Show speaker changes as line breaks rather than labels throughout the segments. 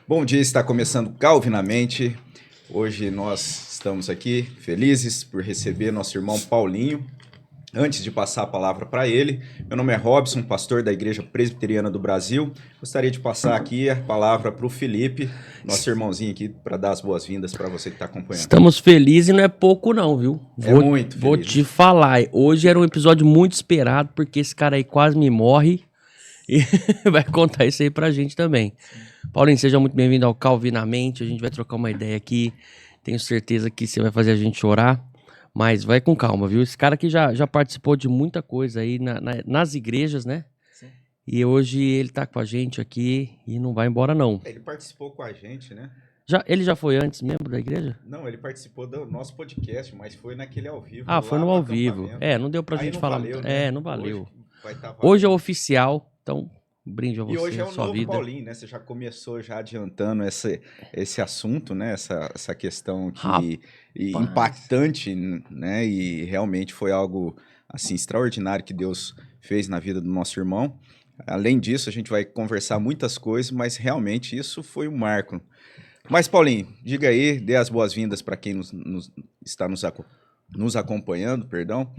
Bom dia, está começando Calvinamente. Hoje nós estamos aqui felizes por receber nosso irmão Paulinho. Antes de passar a palavra para ele, meu nome é Robson, pastor da Igreja Presbiteriana do Brasil. Gostaria de passar aqui a palavra para o Felipe, nosso irmãozinho aqui, para dar as boas-vindas para você que está acompanhando.
Estamos felizes e não é pouco não, viu?
Muito feliz.
Vou te falar, hoje era um episódio muito esperado, porque esse cara aí quase me morre e vai contar isso aí pra gente também. Paulinho, seja muito bem-vindo ao Calvinamente, a gente vai trocar uma ideia aqui, tenho certeza que você vai fazer a gente chorar, mas vai com calma, viu? Esse cara aqui já participou de muita coisa aí nas igrejas, né?
Sim.
E hoje ele tá com a gente aqui e não vai embora não.
Ele participou com a gente, né?
Ele já foi antes membro da igreja?
Não, ele participou do nosso podcast, mas foi naquele ao vivo.
Ah, foi no ao vivo. Não deu pra gente falar.
Valeu, né?
Não valeu.
Hoje
é oficial, então brinde a você,
e hoje é o
sua
novo
vida.
Paulinho, né? Você já começou já adiantando esse assunto, né? Essa questão impactante, né? E realmente foi algo assim extraordinário que Deus fez na vida do nosso irmão. Além disso, a gente vai conversar muitas coisas, mas realmente isso foi um marco. Mas, Paulinho, diga aí, dê as boas-vindas para quem está nos acompanhando, perdão.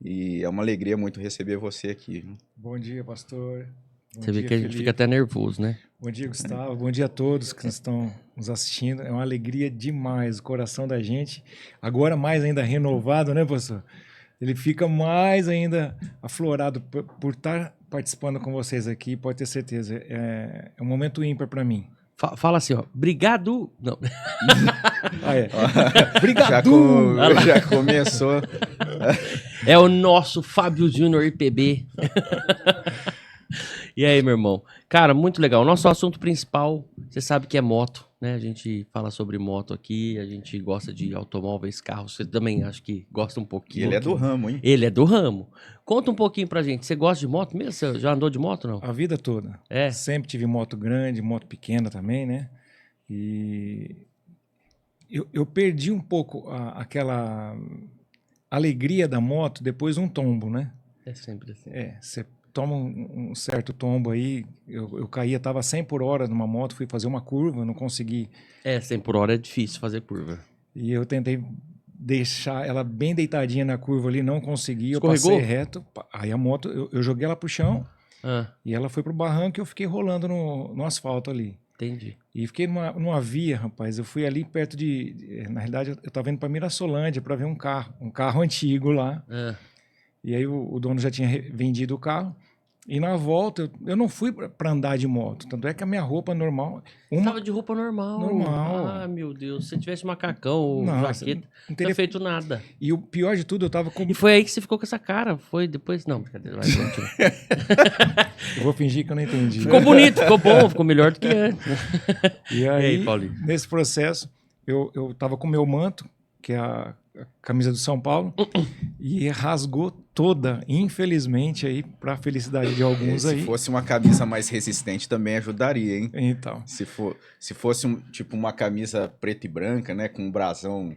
E é uma alegria muito receber você aqui.
Bom dia, pastor.
Você vê que a gente fica até nervoso, né?
Bom dia, Gustavo. Bom dia a todos que estão nos assistindo. É uma alegria demais o coração da gente. Agora mais ainda renovado, né, pastor? Ele fica mais ainda aflorado por estar participando com vocês aqui. Pode ter certeza. É um momento ímpar para mim.
Fala assim, ó. Obrigado. Não.
Obrigado.
Já começou.
É o nosso Fábio Júnior IPB. E aí, meu irmão? Cara, muito legal. O nosso assunto principal, você sabe que é moto, né? A gente fala sobre moto aqui, a gente gosta de automóveis, carros. Você também acho que gosta um pouquinho.
Ele é do ramo, hein?
Ele é do ramo. Conta um pouquinho pra gente. Você gosta de moto mesmo? Você já andou de moto, não?
A vida toda.
É?
Sempre tive moto grande, moto pequena também, né? E eu perdi um pouco aquela alegria da moto depois de um tombo, né?
É sempre assim.
Você toma um certo tombo aí, eu caía, estava 100 por hora numa moto, fui fazer uma curva, não consegui.
100 por hora é difícil fazer curva.
E eu tentei deixar ela bem deitadinha na curva ali, não consegui,
Escorregou?
Eu passei reto, aí a moto, eu joguei ela pro chão e ela foi pro barranco e eu fiquei rolando no asfalto ali.
Entendi.
E fiquei numa via, rapaz, eu fui ali perto na realidade eu estava indo para Mirassolândia para ver um carro antigo lá. E aí o dono já tinha vendido o carro. E na volta, eu não fui para andar de moto. Tanto é que a minha roupa normal...
Tava de roupa normal.
Normal.
Ah, meu Deus. Se você tivesse macacão ou
Nossa,
jaqueta,
não teria
feito nada.
E o pior de tudo, eu tava com...
E foi aí que você ficou com essa cara. Foi depois... Não, brincadeira. Vai, continua.
Eu vou fingir que eu não entendi.
Ficou bonito, ficou bom, ficou melhor do que antes.
E aí,
Paulinho?
Nesse processo, eu tava com o meu manto, que é a camisa do São Paulo, e rasgou toda, infelizmente, aí, para felicidade de alguns
Se fosse uma camisa mais resistente também ajudaria, hein?
Então.
Se fosse tipo uma camisa preta e branca, né, com um brasão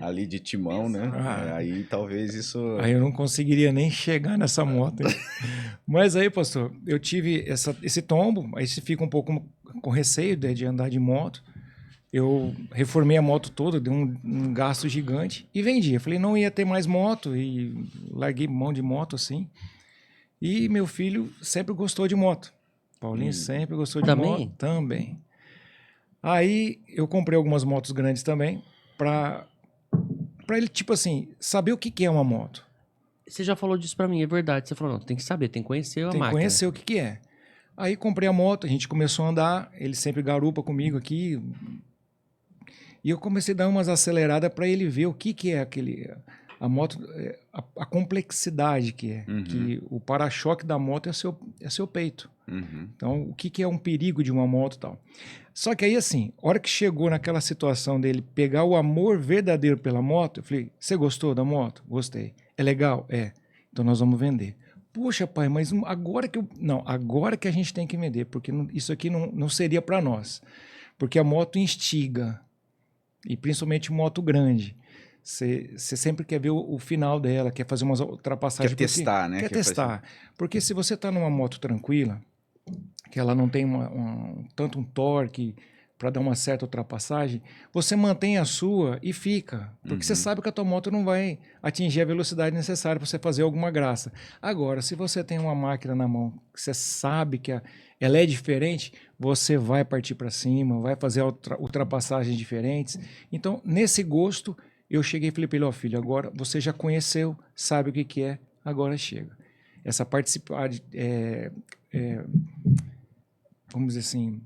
ali de timão, né? Aí talvez isso...
Aí eu não conseguiria nem chegar nessa moto. Mas aí, pastor, eu tive esse tombo, aí você fica um pouco com receio de andar de moto. Eu reformei a moto toda, dei um gasto gigante e vendi. Eu falei, não ia ter mais moto e larguei mão de moto assim. E meu filho sempre gostou de moto. Paulinho sempre gostou de moto também. Aí eu comprei algumas motos grandes também para ele, tipo assim, saber o que é uma moto.
Você já falou disso para mim, é verdade. Você falou, não, tem que saber, tem que conhecer a máquina.
Tem que conhecer o que é. Aí comprei a moto, a gente começou a andar, ele sempre garupa comigo aqui. E eu comecei a dar umas aceleradas para ele ver o que é a moto, a complexidade que é.
Uhum.
Que o para-choque da moto é seu peito.
Uhum.
Então, o que é um perigo de uma moto e tal. Só que aí, assim, a hora que chegou naquela situação dele pegar o amor verdadeiro pela moto, eu falei, você gostou da moto? Gostei. É legal? É. Então nós vamos vender. Puxa, pai, mas agora que agora que a gente tem que vender, porque isso aqui não seria para nós. Porque a moto instiga. E principalmente moto grande. Você sempre quer ver o final dela, quer fazer umas ultrapassagens.
Quer testar, né?
Quer testar. Porque se você está numa moto tranquila, que ela não tem tanto um torque, para dar uma certa ultrapassagem, você mantém a sua e fica. Porque você sabe que a tua moto não vai atingir a velocidade necessária para você fazer alguma graça. Agora, se você tem uma máquina na mão, que você sabe que ela é diferente, você vai partir para cima, vai fazer ultrapassagens diferentes. Então, nesse gosto, eu cheguei e falei para ele, ó, filho, agora você já conheceu, sabe o que é, agora chega. Essa participar, vamos dizer assim,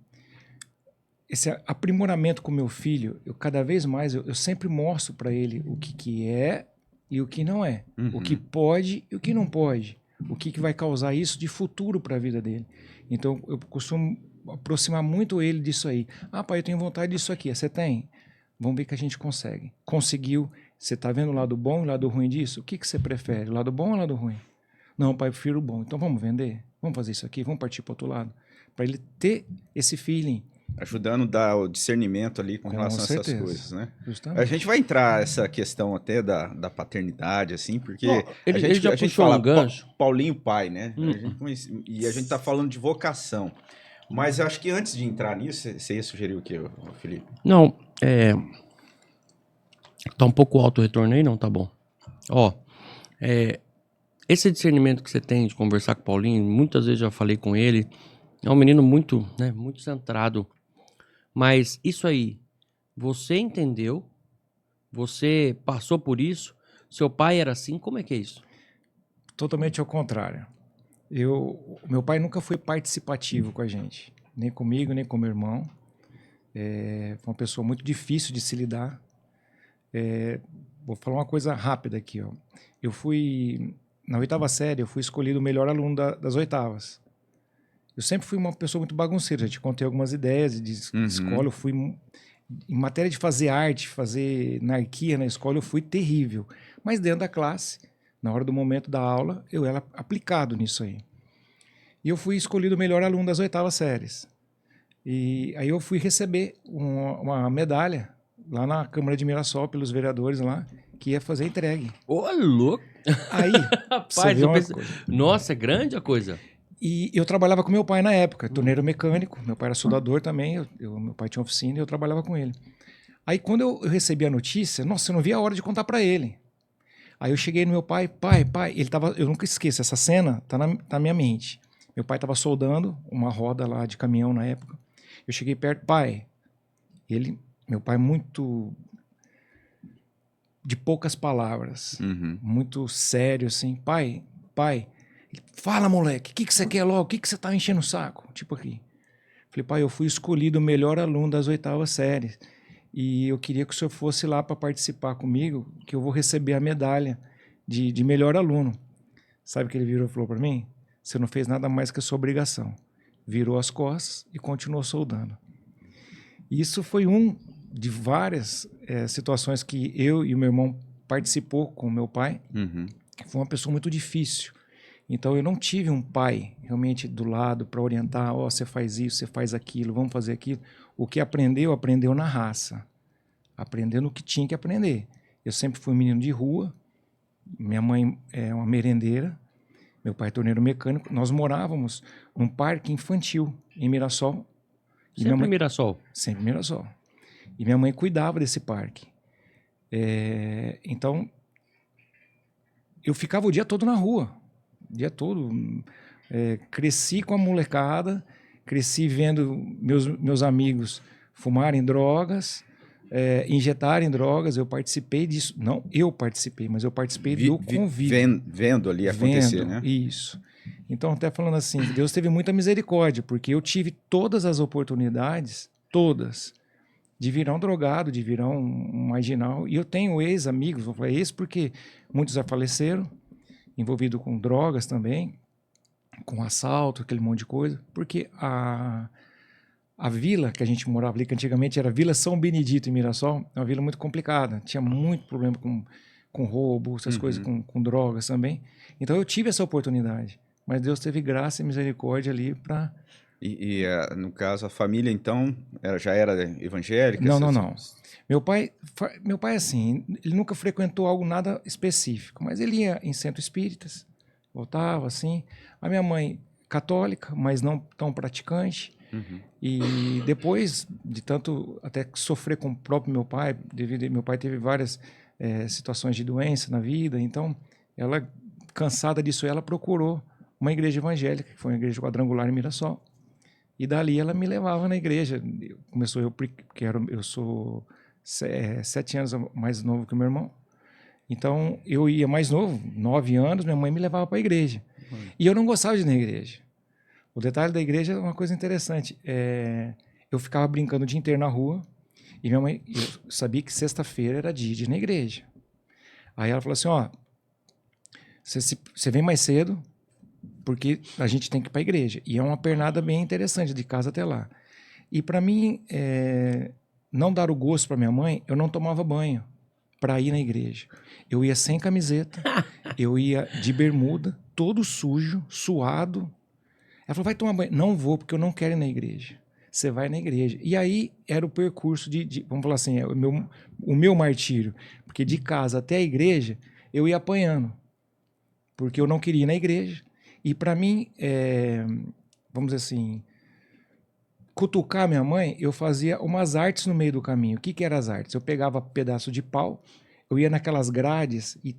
esse aprimoramento com meu filho, eu cada vez mais, eu sempre mostro para ele o que é e o que não é. O que pode e o que não pode. O que vai causar isso de futuro para a vida dele. Então, eu costumo aproximar muito ele disso aí. Ah, pai, eu tenho vontade disso aqui. Você tem? Vamos ver que a gente consegue. Conseguiu. Você está vendo o lado bom e o lado ruim disso? O que você prefere? O lado bom ou o lado ruim? Não, pai, eu prefiro o bom. Então, vamos vender? Vamos fazer isso aqui? Vamos partir para o outro lado? Para ele ter esse feeling.
Ajudando a dar o discernimento ali com relação a essas coisas, né? Justamente. A gente vai entrar essa questão até da paternidade, assim, porque
ele já puxou um gancho.
Paulinho pai, né? E a gente tá falando de vocação. Mas eu acho que antes de entrar nisso, você ia sugerir o quê, Felipe?
Não, tá um pouco alto o retorno aí? Não, tá bom. Ó, esse discernimento que você tem de conversar com o Paulinho, muitas vezes já falei com ele, é um menino muito, né, muito centrado. Mas isso aí, você entendeu, você passou por isso, seu pai era assim, como é que é isso?
Totalmente ao contrário. Meu pai nunca foi participativo com a gente, nem comigo, nem com meu irmão. Foi uma pessoa muito difícil de se lidar. Vou falar uma coisa rápida aqui. Ó. Na 8ª série, eu fui escolhido o melhor aluno das 8º. Eu sempre fui uma pessoa muito bagunceira, já te contei algumas ideias de escola, eu fui... Em matéria de fazer arte, fazer anarquia na escola, eu fui terrível. Mas dentro da classe, na hora do momento da aula, eu era aplicado nisso aí. E eu fui escolhido o melhor aluno das 8º séries. E aí eu fui receber uma medalha lá na Câmara de Mirassol, pelos vereadores lá, que ia fazer entregue.
Ô, louco!
Aí,
rapaz, nossa, é grande a coisa.
E eu trabalhava com meu pai na época, torneiro mecânico, meu pai era soldador também, meu pai tinha oficina e eu trabalhava com ele. Aí quando eu recebi a notícia, nossa, eu não vi a hora de contar para ele. Aí eu cheguei no meu pai, pai, eu nunca esqueço, essa cena tá na minha mente. Meu pai estava soldando uma roda lá de caminhão na época. Eu cheguei perto, pai, meu pai muito de poucas palavras, muito sério assim, pai, fala, moleque, o que você quer logo? O que você tá enchendo o saco? Tipo aqui. Falei, pai, eu fui escolhido o melhor aluno das 8ª séries. E eu queria que o senhor fosse lá para participar comigo, que eu vou receber a medalha de melhor aluno. Sabe o que ele virou e falou para mim? Você não fez nada mais que a sua obrigação. Virou as costas e continuou soldando. E isso foi de várias situações que eu e o meu irmão participou com o meu pai. Foi uma pessoa muito difícil. Então, eu não tive um pai realmente do lado para orientar, você faz isso, você faz aquilo, vamos fazer aquilo. O que aprendeu na raça. Aprendeu no que tinha que aprender. Eu sempre fui um menino de rua, minha mãe é uma merendeira, meu pai é torneiro mecânico. Nós morávamos num parque infantil em Mirassol.
Sempre em Mirassol?
Sempre em Mirassol. E minha mãe cuidava desse parque. Então, eu ficava o dia todo na rua. O dia todo. Cresci com a molecada, cresci vendo meus amigos fumarem drogas, injetarem drogas. Eu participei disso. Não eu participei, mas eu participei do convívio.
Vendo ali acontecer, né?
Isso. Então, até falando assim, Deus teve muita misericórdia, porque eu tive todas as oportunidades, todas, de virar um drogado, de virar um marginal. E eu tenho ex-amigos, vou falar ex porque muitos já faleceram, envolvido com drogas também, com assalto, aquele monte de coisa, porque a vila que a gente morava ali, que antigamente era Vila São Benedito, em Mirassol, é uma vila muito complicada, tinha muito problema com roubo, essas coisas, com drogas também. Então eu tive essa oportunidade, mas Deus teve graça e misericórdia ali para...
no caso, a família, então, já era evangélica?
Não. Meu pai, assim, ele nunca frequentou nada específico, mas ele ia em centros espíritas, voltava, assim. A minha mãe, católica, mas não tão praticante. E depois de tanto até sofrer com o próprio meu pai, devido meu pai teve várias situações de doença na vida, então ela, cansada disso, ela procurou uma igreja evangélica, que foi uma igreja quadrangular em Mirassol, e dali ela me levava na igreja. Porque eu sou 7 anos mais novo que o meu irmão, então eu ia mais novo, 9 anos, minha mãe me levava para a igreja, e eu não gostava de ir na igreja. O detalhe da igreja é uma coisa interessante, eu ficava brincando o dia inteiro na rua, e minha mãe, eu sabia que sexta-feira era dia de ir na igreja. Aí ela falou assim, ó, você vem mais cedo, porque a gente tem que ir para a igreja. E é uma pernada bem interessante, de casa até lá. E para mim, não dar o gosto para minha mãe, eu não tomava banho para ir na igreja. Eu ia sem camiseta, eu ia de bermuda, todo sujo, suado. Ela falou, vai tomar banho. Não vou, porque eu não quero ir na igreja. Você vai na igreja. E aí era o percurso vamos falar assim, o meu martírio. Porque de casa até a igreja, eu ia apanhando. Porque eu não queria ir na igreja. E para mim, vamos dizer assim, cutucar minha mãe, eu fazia umas artes no meio do caminho. O que eram as artes? Eu pegava pedaço de pau, eu ia naquelas grades e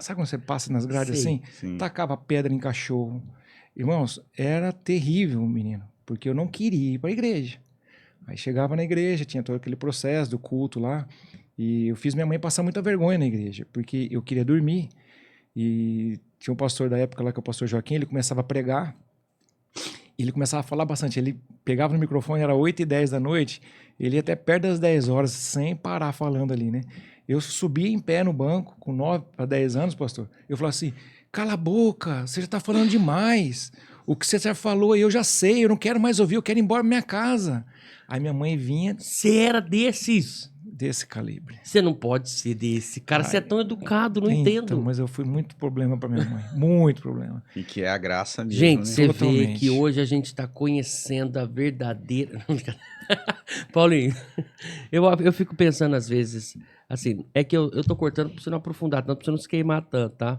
sabe quando você passa nas grades assim?
Sim.
Tacava pedra em cachorro. Irmãos, era terrível, menino, porque eu não queria ir para a igreja. Aí chegava na igreja, tinha todo aquele processo do culto lá, e eu fiz minha mãe passar muita vergonha na igreja, porque eu queria dormir. E tinha um pastor da época lá, que é o pastor Joaquim, ele começava a pregar, e ele começava a falar bastante. Ele pegava no microfone, era 8h10 da noite, ele ia até perto das 10 horas, sem parar falando ali, né? Eu subia em pé no banco, com 9 para 10 anos, pastor. Eu falava assim, cala a boca, você já está falando demais. O que você já falou, eu já sei, eu não quero mais ouvir, eu quero ir embora para minha casa. Aí minha mãe vinha...
Você era desses?
Desse calibre.
Você não pode ser desse. Cara, você é tão educado, não
então,
entendo.
Mas eu fui muito problema para minha mãe. Muito problema.
E que é a graça mesmo,
gente,
né?
você vê
Totalmente.
que hoje a gente tá conhecendo a verdadeira... Paulinho, eu fico pensando às vezes, assim, é que eu tô cortando pra você não aprofundar tanto, pra você não se queimar tanto, tá?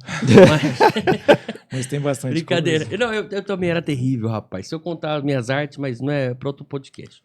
Mas tem bastante
brincadeira.
coisa.
Não, eu também era terrível, rapaz. Se eu contar as minhas artes, mas não é para outro podcast.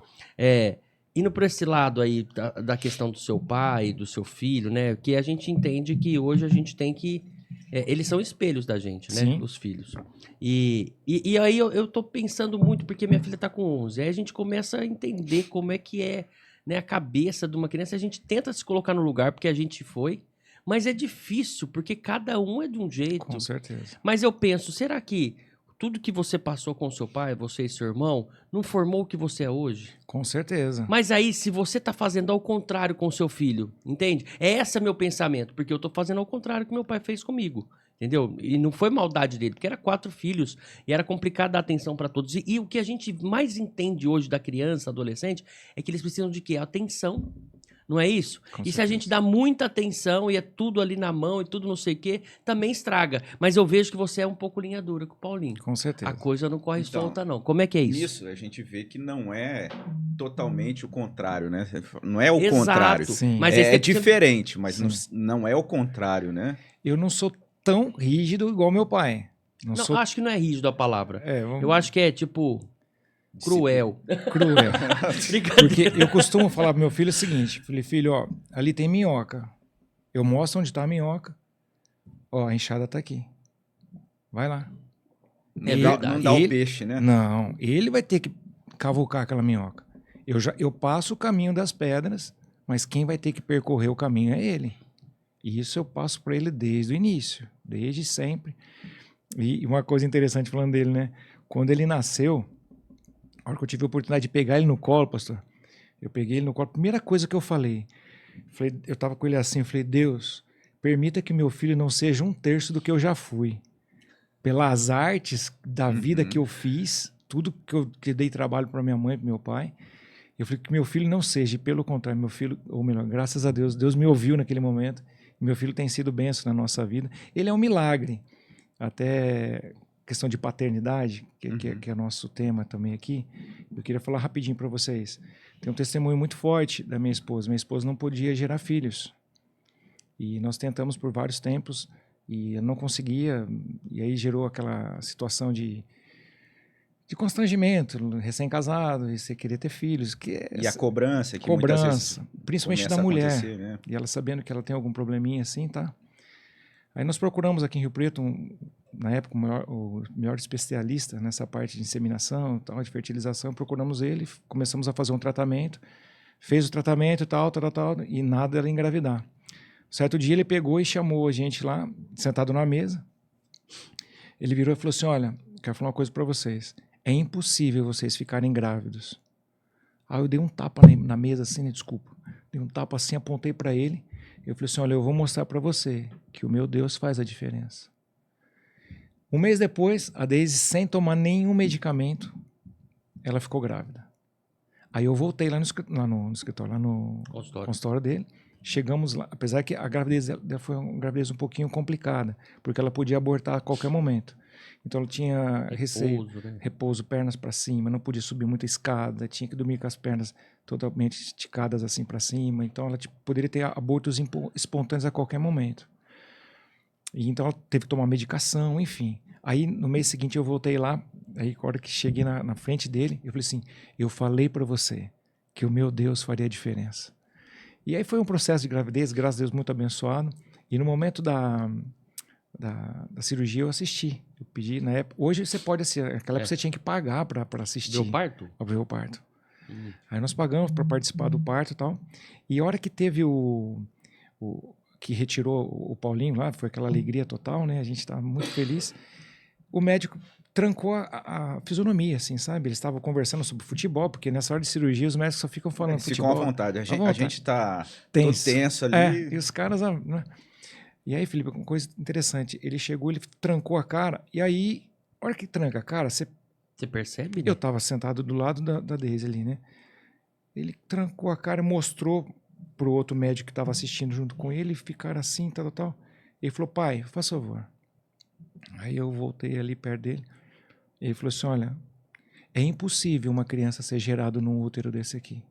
Indo para esse lado aí da questão do seu pai, do seu filho, né? Que a gente entende que hoje a gente tem que... eles são espelhos da gente, né?
Sim.
Os filhos. E aí eu tô pensando muito, porque minha filha tá com 11. Aí a gente começa a entender como é que é, né, a cabeça de uma criança. A gente tenta se colocar no lugar, porque a gente foi. Mas é difícil, porque cada um é de um jeito.
Com certeza.
Mas eu penso, será que tudo que você passou com seu pai, você e seu irmão, não formou o que você é hoje?
Com certeza.
Mas aí, se você tá fazendo ao contrário com seu filho, entende? Esse é meu pensamento, porque eu tô fazendo ao contrário que meu pai fez comigo, entendeu? E não foi maldade dele, porque era 4 filhos e era complicado dar atenção para todos. E o que a gente mais entende hoje da criança, adolescente, é que eles precisam de quê? Atenção. Não é isso?
Com
e se
certeza.
a gente dá muita atenção e é tudo ali na mão e tudo não sei o quê, também estraga. Mas eu vejo que você é um pouco linha dura com o Paulinho.
Com certeza.
A coisa não corre
Então,
solta, não. Como é que é isso?
Nisso a gente vê que não é totalmente o contrário, né? Não é o
Exato.
contrário.
Sim.
Mas
É
esse
diferente, mas
Sim.
não é o contrário, né?
Eu não sou tão rígido igual meu pai.
Não,
sou...
acho que não é rígido a palavra.
vamos...
Eu acho que é, tipo, cruel.
Cruel.
Brincadeira.
Porque eu costumo falar pro meu filho o seguinte, falei, filho, ó, ali tem minhoca. Eu mostro onde tá a minhoca. Ó, a enxada tá aqui. Vai lá.
Não dá o peixe, né?
Não, ele vai ter que cavucar aquela minhoca. Eu passo o caminho das pedras, mas quem vai ter que percorrer o caminho é ele. E isso eu passo para ele desde o início, desde sempre. E uma coisa interessante falando dele, né? Quando ele nasceu, a hora que eu tive a oportunidade de pegar ele no colo, pastor, eu peguei ele no colo, a primeira coisa que eu falei, eu estava com ele assim, eu falei, Deus, permita que meu filho não seja 1/3 do que eu já fui. Pelas artes da vida que eu fiz, tudo que dei trabalho para minha mãe e para meu pai, eu falei que meu filho não seja, e pelo contrário, meu filho, ou melhor, graças a Deus, Deus me ouviu naquele momento, meu filho tem sido bênção na nossa vida. Ele é um milagre, até questão de paternidade, que é nosso tema também aqui, eu queria falar rapidinho para vocês. Tem um testemunho muito forte da minha esposa. Minha esposa não podia gerar filhos, e nós tentamos por vários tempos, e eu não conseguia, e aí gerou aquela situação de de constrangimento, recém-casado, e você querer ter filhos.
E a cobrança, que muitas vezes
principalmente da mulher. Né? E ela sabendo que ela tem algum probleminha assim, tá? Aí nós procuramos aqui em Rio Preto, na época, o melhor especialista nessa parte de inseminação, tal, de fertilização. Procuramos ele, começamos a fazer um tratamento, fez o tratamento, tal, e nada era engravidar. Certo dia ele pegou e chamou a gente lá, sentado na mesa. Ele virou e falou assim, olha, quero falar uma coisa para vocês. É impossível vocês ficarem grávidos. Aí eu dei um tapa na mesa assim, né? Desculpa. Dei um tapa assim, apontei para ele. Eu falei assim, olha, eu vou mostrar para você que o meu Deus faz a diferença. Um mês depois, a Deise, sem tomar nenhum medicamento, ela ficou grávida. Aí eu voltei lá no escritório, lá no consultório dele. Chegamos lá, apesar que a gravidez dela foi uma gravidez um pouquinho complicada, porque ela podia abortar a qualquer momento. Então ela tinha receio, né? Repouso, pernas para cima, não podia subir muita escada, tinha que dormir com as pernas totalmente esticadas assim para cima. Então ela poderia ter abortos espontâneos a qualquer momento. E então ela teve que tomar medicação, enfim. Aí no mês seguinte eu voltei lá, aí na hora que cheguei na frente dele, eu falei assim, eu falei para você que o meu Deus faria a diferença. E aí foi um processo de gravidez, graças a Deus, muito abençoado. E no momento da cirurgia eu assisti. Eu pedi na época. Hoje você pode assistir. Naquela época você tinha que pagar para assistir.
Viu o parto?
Para ver o parto. Aí nós pagamos para participar do parto e tal. E a hora que teve que retirou o Paulinho lá, foi aquela alegria total, né? A gente estava muito feliz. O médico trancou a fisionomia, assim, sabe? Eles estavam conversando sobre futebol, porque nessa hora de cirurgia os médicos só ficam falando futebol.
Ficam à vontade. A gente tá tenso ali.
E os caras... Né? E aí, Felipe, uma coisa interessante. Ele chegou, ele trancou a cara, e aí, a hora que tranca a cara, você
percebe, né?
Eu estava sentado do lado da Deise ali, né? Ele trancou a cara e mostrou pro outro médico que estava assistindo junto com ele, ficaram assim, tal. Ele falou, pai, faz favor. Aí eu voltei ali perto dele. Ele falou assim, olha, é impossível uma criança ser gerada num útero desse aqui.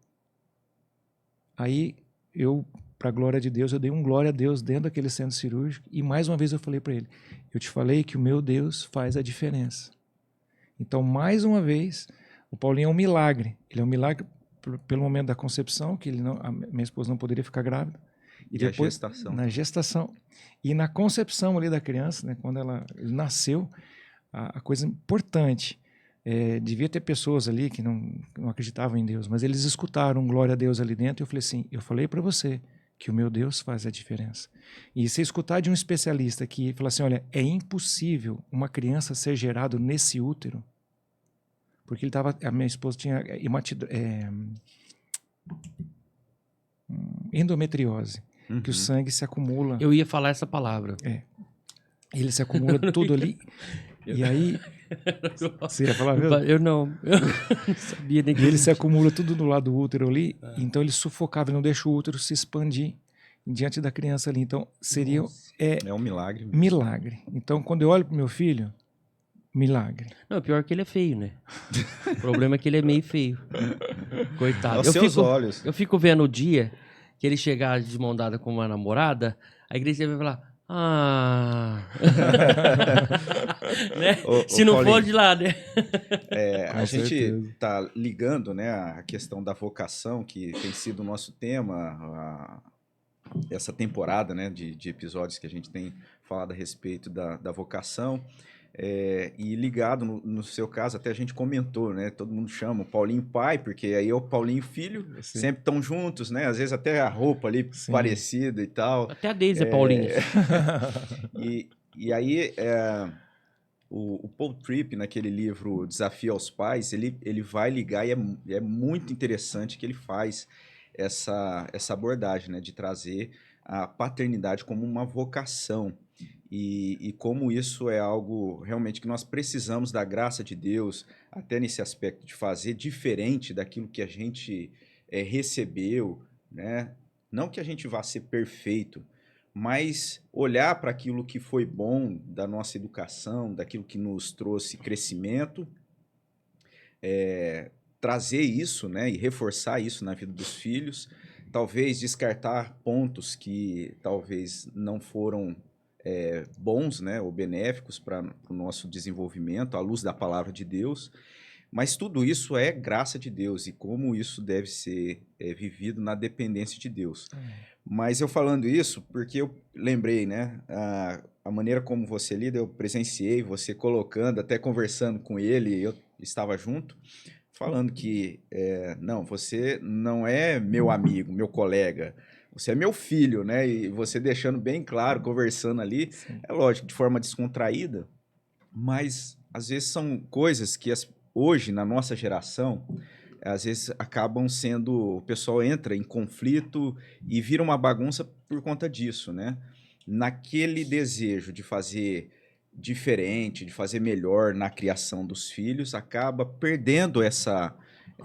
Aí eu, para a glória de Deus, eu dei um glória a Deus dentro daquele centro cirúrgico e mais uma vez eu falei para ele, eu te falei que o meu Deus faz a diferença. Então, mais uma vez, o Paulinho é um milagre. Ele é um milagre pelo momento da concepção, que a minha esposa não poderia ficar grávida.
E depois, a gestação.
Na gestação. E na concepção ali da criança, né, quando ele nasceu, a coisa importante, devia ter pessoas ali que não acreditavam em Deus, mas eles escutaram glória a Deus ali dentro e eu falei assim, eu falei para você que o meu Deus faz a diferença. E se escutar de um especialista que fala assim, olha, é impossível uma criança ser gerada nesse útero, porque a minha esposa tinha endometriose, que o sangue se acumula.
Eu ia falar essa palavra.
Ele se acumula tudo ali. E aí... Você ia falar mesmo?
Eu não sabia nem que
ele se acumula tudo do lado do útero ali, então ele sufocava, ele não deixa o útero se expandir diante da criança ali. Então, seria...
É um milagre.
Milagre. Então, quando eu olho pro meu filho, milagre.
Não, pior que ele é feio, né? O problema é que ele é meio feio. Coitado.
Aos seus olhos.
Eu fico vendo o dia que ele chegar de mão dada com uma namorada, a igreja vai falar... né? Se não Paulinho, for de lá, né?
A gente tá ligando, né, a questão da vocação, que tem sido o nosso tema, essa temporada, né, de episódios que a gente tem falado a respeito da vocação. E ligado no seu caso, até a gente comentou, né? Todo mundo chama o Paulinho pai, porque aí é o Paulinho filho, sempre estão juntos, né? Às vezes até a roupa ali parecida e tal.
Até a Deise é Paulinho.
E aí, o Paul Tripp, naquele livro Desafio aos Pais, ele vai ligar e é muito interessante que ele faz essa abordagem, né? De trazer a paternidade como uma vocação. E como isso é algo realmente que nós precisamos da graça de Deus, até nesse aspecto de fazer diferente daquilo que a gente recebeu, né? Não que a gente vá ser perfeito, mas olhar para aquilo que foi bom da nossa educação, daquilo que nos trouxe crescimento, trazer isso, né? E reforçar isso na vida dos filhos, talvez descartar pontos que talvez não foram bons, né, ou benéficos para o nosso desenvolvimento, à luz da palavra de Deus, Mas tudo isso é graça de Deus e como isso deve ser vivido na dependência de Deus. Mas eu falando isso, porque eu lembrei, né? A maneira como você lida, eu presenciei você colocando, até conversando com ele, eu estava junto, falando que, não, você não é meu amigo, meu colega, você é meu filho, né? E você deixando bem claro, conversando ali,
Sim.
é lógico, de forma descontraída, mas às vezes são coisas que hoje, na nossa geração, às vezes acabam sendo, o pessoal entra em conflito e vira uma bagunça por conta disso, né? Naquele desejo de fazer diferente, de fazer melhor na criação dos filhos, acaba perdendo essa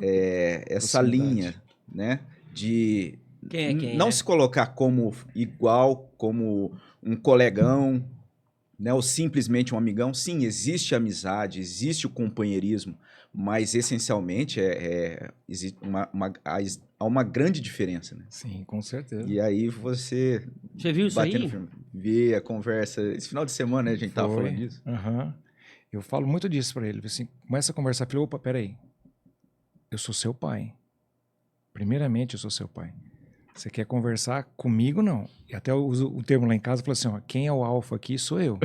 linha,
Proximidade.
né? De
Quem é quem,
não
né?
se colocar como igual, como um colegão, né, ou simplesmente um amigão. Sim, existe amizade, existe o companheirismo, mas essencialmente existe há uma grande diferença, né?
Sim, com certeza.
E aí você
Você viu isso
batendo
aí?
firme, vê a conversa. Esse final de semana, né, a gente tava falando
Foi.
disso.
Aham. Eu falo muito disso pra ele. Assim, começa a conversar. Falei, opa, peraí. Eu sou seu pai. Primeiramente, eu sou seu pai. Você quer conversar comigo, não. E até eu uso o termo lá em casa, eu falo assim, ó, quem é o alfa aqui sou eu.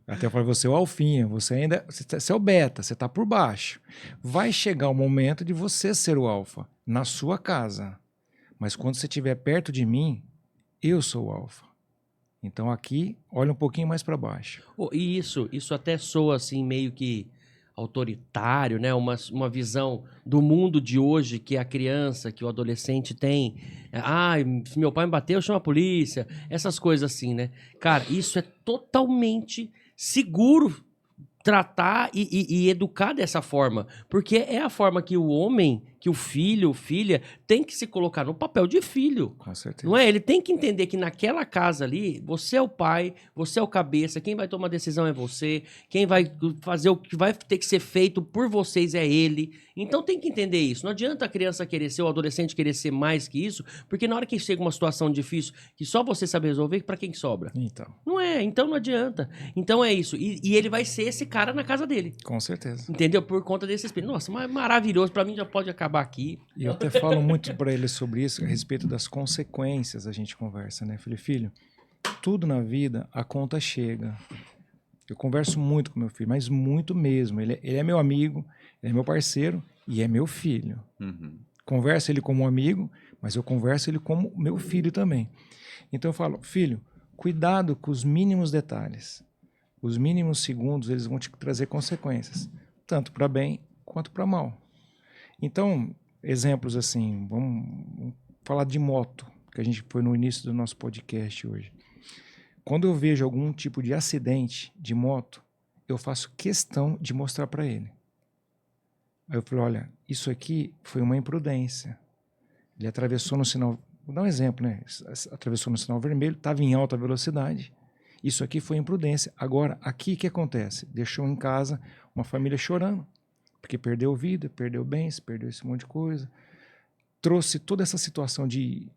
Até eu falo, você é o alfinha, você é o beta, você tá por baixo. Vai chegar o momento de você ser o alfa, na sua casa. Mas quando você estiver perto de mim, eu sou o alfa. Então aqui, olha um pouquinho mais para baixo.
E isso até soa assim meio que autoritário, né? Uma visão do mundo de hoje que a criança, que o adolescente tem. Se meu pai me bateu, chama a polícia. Essas coisas assim, né? Cara, isso é totalmente seguro tratar e educar dessa forma. Porque é a forma que o homem, que o filho, filha, tem que se colocar no papel de filho.
Com certeza.
Não é? Ele tem que entender que naquela casa ali, você é o pai, você é o cabeça, quem vai tomar decisão é você, quem vai fazer o que vai ter que ser feito por vocês é ele. Então tem que entender isso. Não adianta a criança querer ser, o adolescente querer ser mais que isso, porque na hora que chega uma situação difícil que só você sabe resolver, pra quem sobra?
Então,
Não é, então não adianta. Então é isso. E ele vai ser esse cara na casa dele.
com certeza.
Entendeu? Por conta desse espírito. Nossa, mas maravilhoso. Pra mim já pode acabar aqui.
E eu até falo muito para ele sobre isso, a respeito das consequências, a gente conversa, né? Falei, filho, tudo na vida, a conta chega. Eu converso muito com meu filho, mas muito mesmo. Ele é meu amigo, ele é meu parceiro e é meu filho.
Uhum.
Converso ele como um amigo, mas eu converso ele como meu filho também. Então eu falo, filho, cuidado com os mínimos detalhes. Os mínimos segundos, eles vão te trazer consequências, tanto para bem quanto para mal. Então, exemplos assim, vamos falar de moto, que a gente foi no início do nosso podcast hoje. Quando eu vejo algum tipo de acidente de moto, eu faço questão de mostrar para ele. Aí eu falo, olha, isso aqui foi uma imprudência. Ele atravessou no sinal, vou dar um exemplo, né? Atravessou no sinal vermelho, estava em alta velocidade. Isso aqui foi imprudência. Agora, aqui o que acontece? Deixou em casa uma família chorando, porque perdeu vida, perdeu bens, perdeu esse monte de coisa. Trouxe toda essa situação de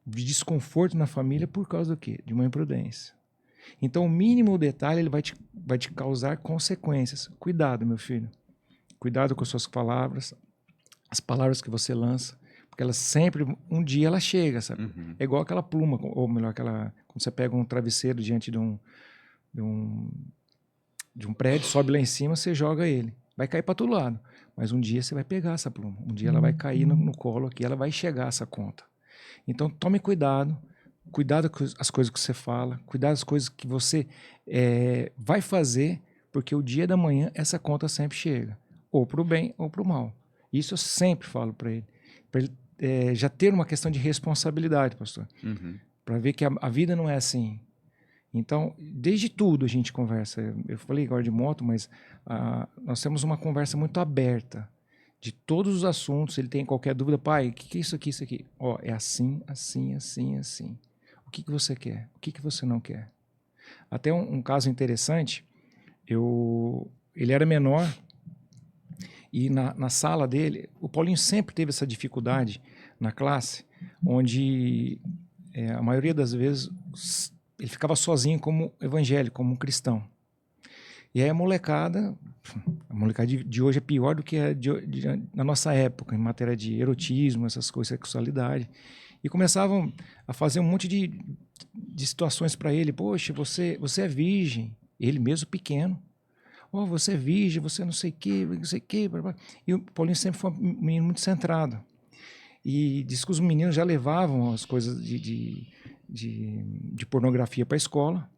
desconforto na família por causa do quê? De uma imprudência. Então, o mínimo detalhe ele vai te causar consequências. Cuidado, meu filho. Cuidado com as suas palavras, as palavras que você lança, porque elas sempre, um dia ela chega, sabe?
Uhum.
É igual aquela pluma, ou melhor, quando você pega um travesseiro diante de um prédio, sobe lá em cima, você joga ele. Vai cair para todo lado. Mas um dia você vai pegar essa pluma. Um dia ela vai cair no colo aqui, ela vai chegar essa conta. Então tome cuidado. Cuidado com as coisas que você fala. Cuidado com as coisas que você vai fazer, porque o dia da manhã essa conta sempre chega. Ou para o bem ou para o mal. Isso eu sempre falo para ele. Para ele já ter uma questão de responsabilidade, pastor.
Uhum.
Para ver que a vida não é assim. Então, desde tudo a gente conversa. Eu falei agora de moto, mas nós temos uma conversa muito aberta de todos os assuntos. Ele tem qualquer dúvida, pai, o que é isso aqui, isso aqui? Ó, é assim, assim, assim, assim. O que você quer? O que você não quer? Até um caso interessante, ele era menor e na sala dele, o Paulinho sempre teve essa dificuldade na classe, onde a maioria das vezes ele ficava sozinho como evangélico, como um cristão. E aí a molecada de hoje é pior do que na nossa época, em matéria de erotismo, essas coisas, sexualidade. E começavam a fazer um monte de situações para ele. Poxa, você é virgem. Ele mesmo pequeno. Oh, você é virgem, você não sei o quê, não sei o quê. Blá, blá. E o Paulinho sempre foi um menino muito centrado. E diz que os meninos já levavam as coisas de pornografia para a escola.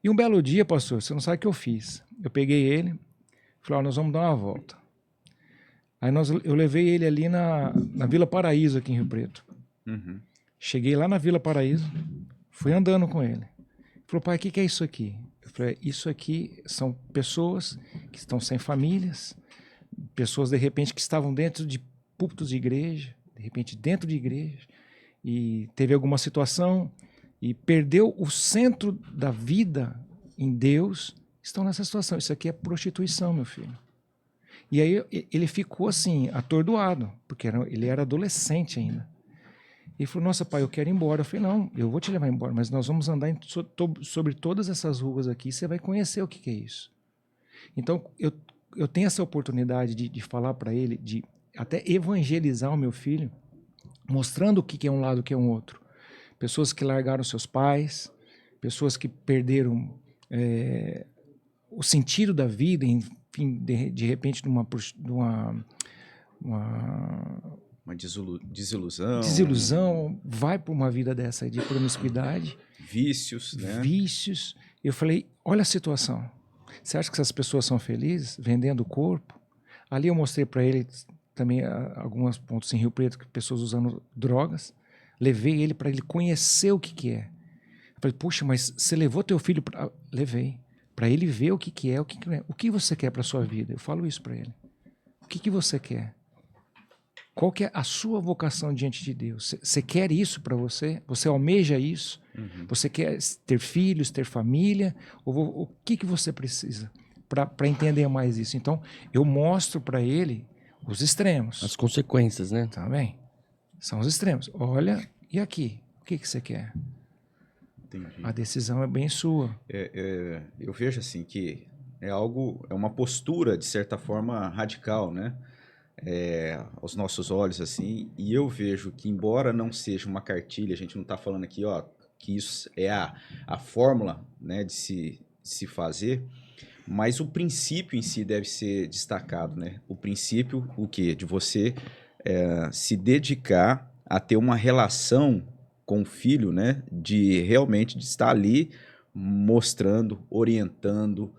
E um belo dia, pastor, você não sabe o que eu fiz. Eu peguei ele, falei, nós vamos dar uma volta. Aí eu levei ele ali na Vila Paraíso, aqui em Rio Preto.
Uhum.
Cheguei lá na Vila Paraíso, fui andando com ele. Ele falou, pai, o que é isso aqui? Eu falei, isso aqui são pessoas que estão sem famílias, pessoas, de repente, que estavam dentro de púlpitos de igreja, de repente dentro de igreja, e teve alguma situação e perdeu o centro da vida em Deus, estão nessa situação. Isso aqui é prostituição, meu filho. E aí ele ficou assim, atordoado, porque ele era adolescente ainda. Ele falou, nossa, pai, eu quero ir embora. Eu falei, não, eu vou te levar embora, mas nós vamos andar sobre todas essas ruas aqui, você vai conhecer o que é isso. Então, eu tenho essa oportunidade de falar para ele, de até evangelizar o meu filho, mostrando o que é um lado e o que é um outro. Pessoas que largaram seus pais, pessoas que perderam o sentido da vida, enfim, de repente, uma desilusão, vai para uma vida dessa de promiscuidade.
Vícios, né?
Vícios. Eu falei, olha a situação. Você acha que essas pessoas são felizes vendendo o corpo? Ali eu mostrei para ele também alguns pontos em Rio Preto, que pessoas usando drogas. Levei ele para ele conhecer o que é. Eu falei, puxa, mas você levou teu filho para... Levei. Para ele ver o que é, o que não é. O que você quer para sua vida? Eu falo isso para ele. O que você quer? Qual que é a sua vocação diante de Deus? Você quer isso para você? Você almeja isso? Uhum. Você quer ter filhos, ter família? Ou o que você precisa para entender mais isso? Então, eu mostro para ele os extremos.
As consequências, né?
Tá bem? São os extremos. Olha, e aqui? O que você quer?
Entendi.
A decisão é bem sua.
Eu vejo assim que é uma postura, de certa forma, radical, né? Aos nossos olhos, assim, e eu vejo que, embora não seja uma cartilha, a gente não está falando aqui, que isso é a fórmula, né, de se fazer, mas o princípio em si deve ser destacado, né? O princípio, o quê? De você se dedicar a ter uma relação com o filho, né? De realmente estar ali mostrando, orientando,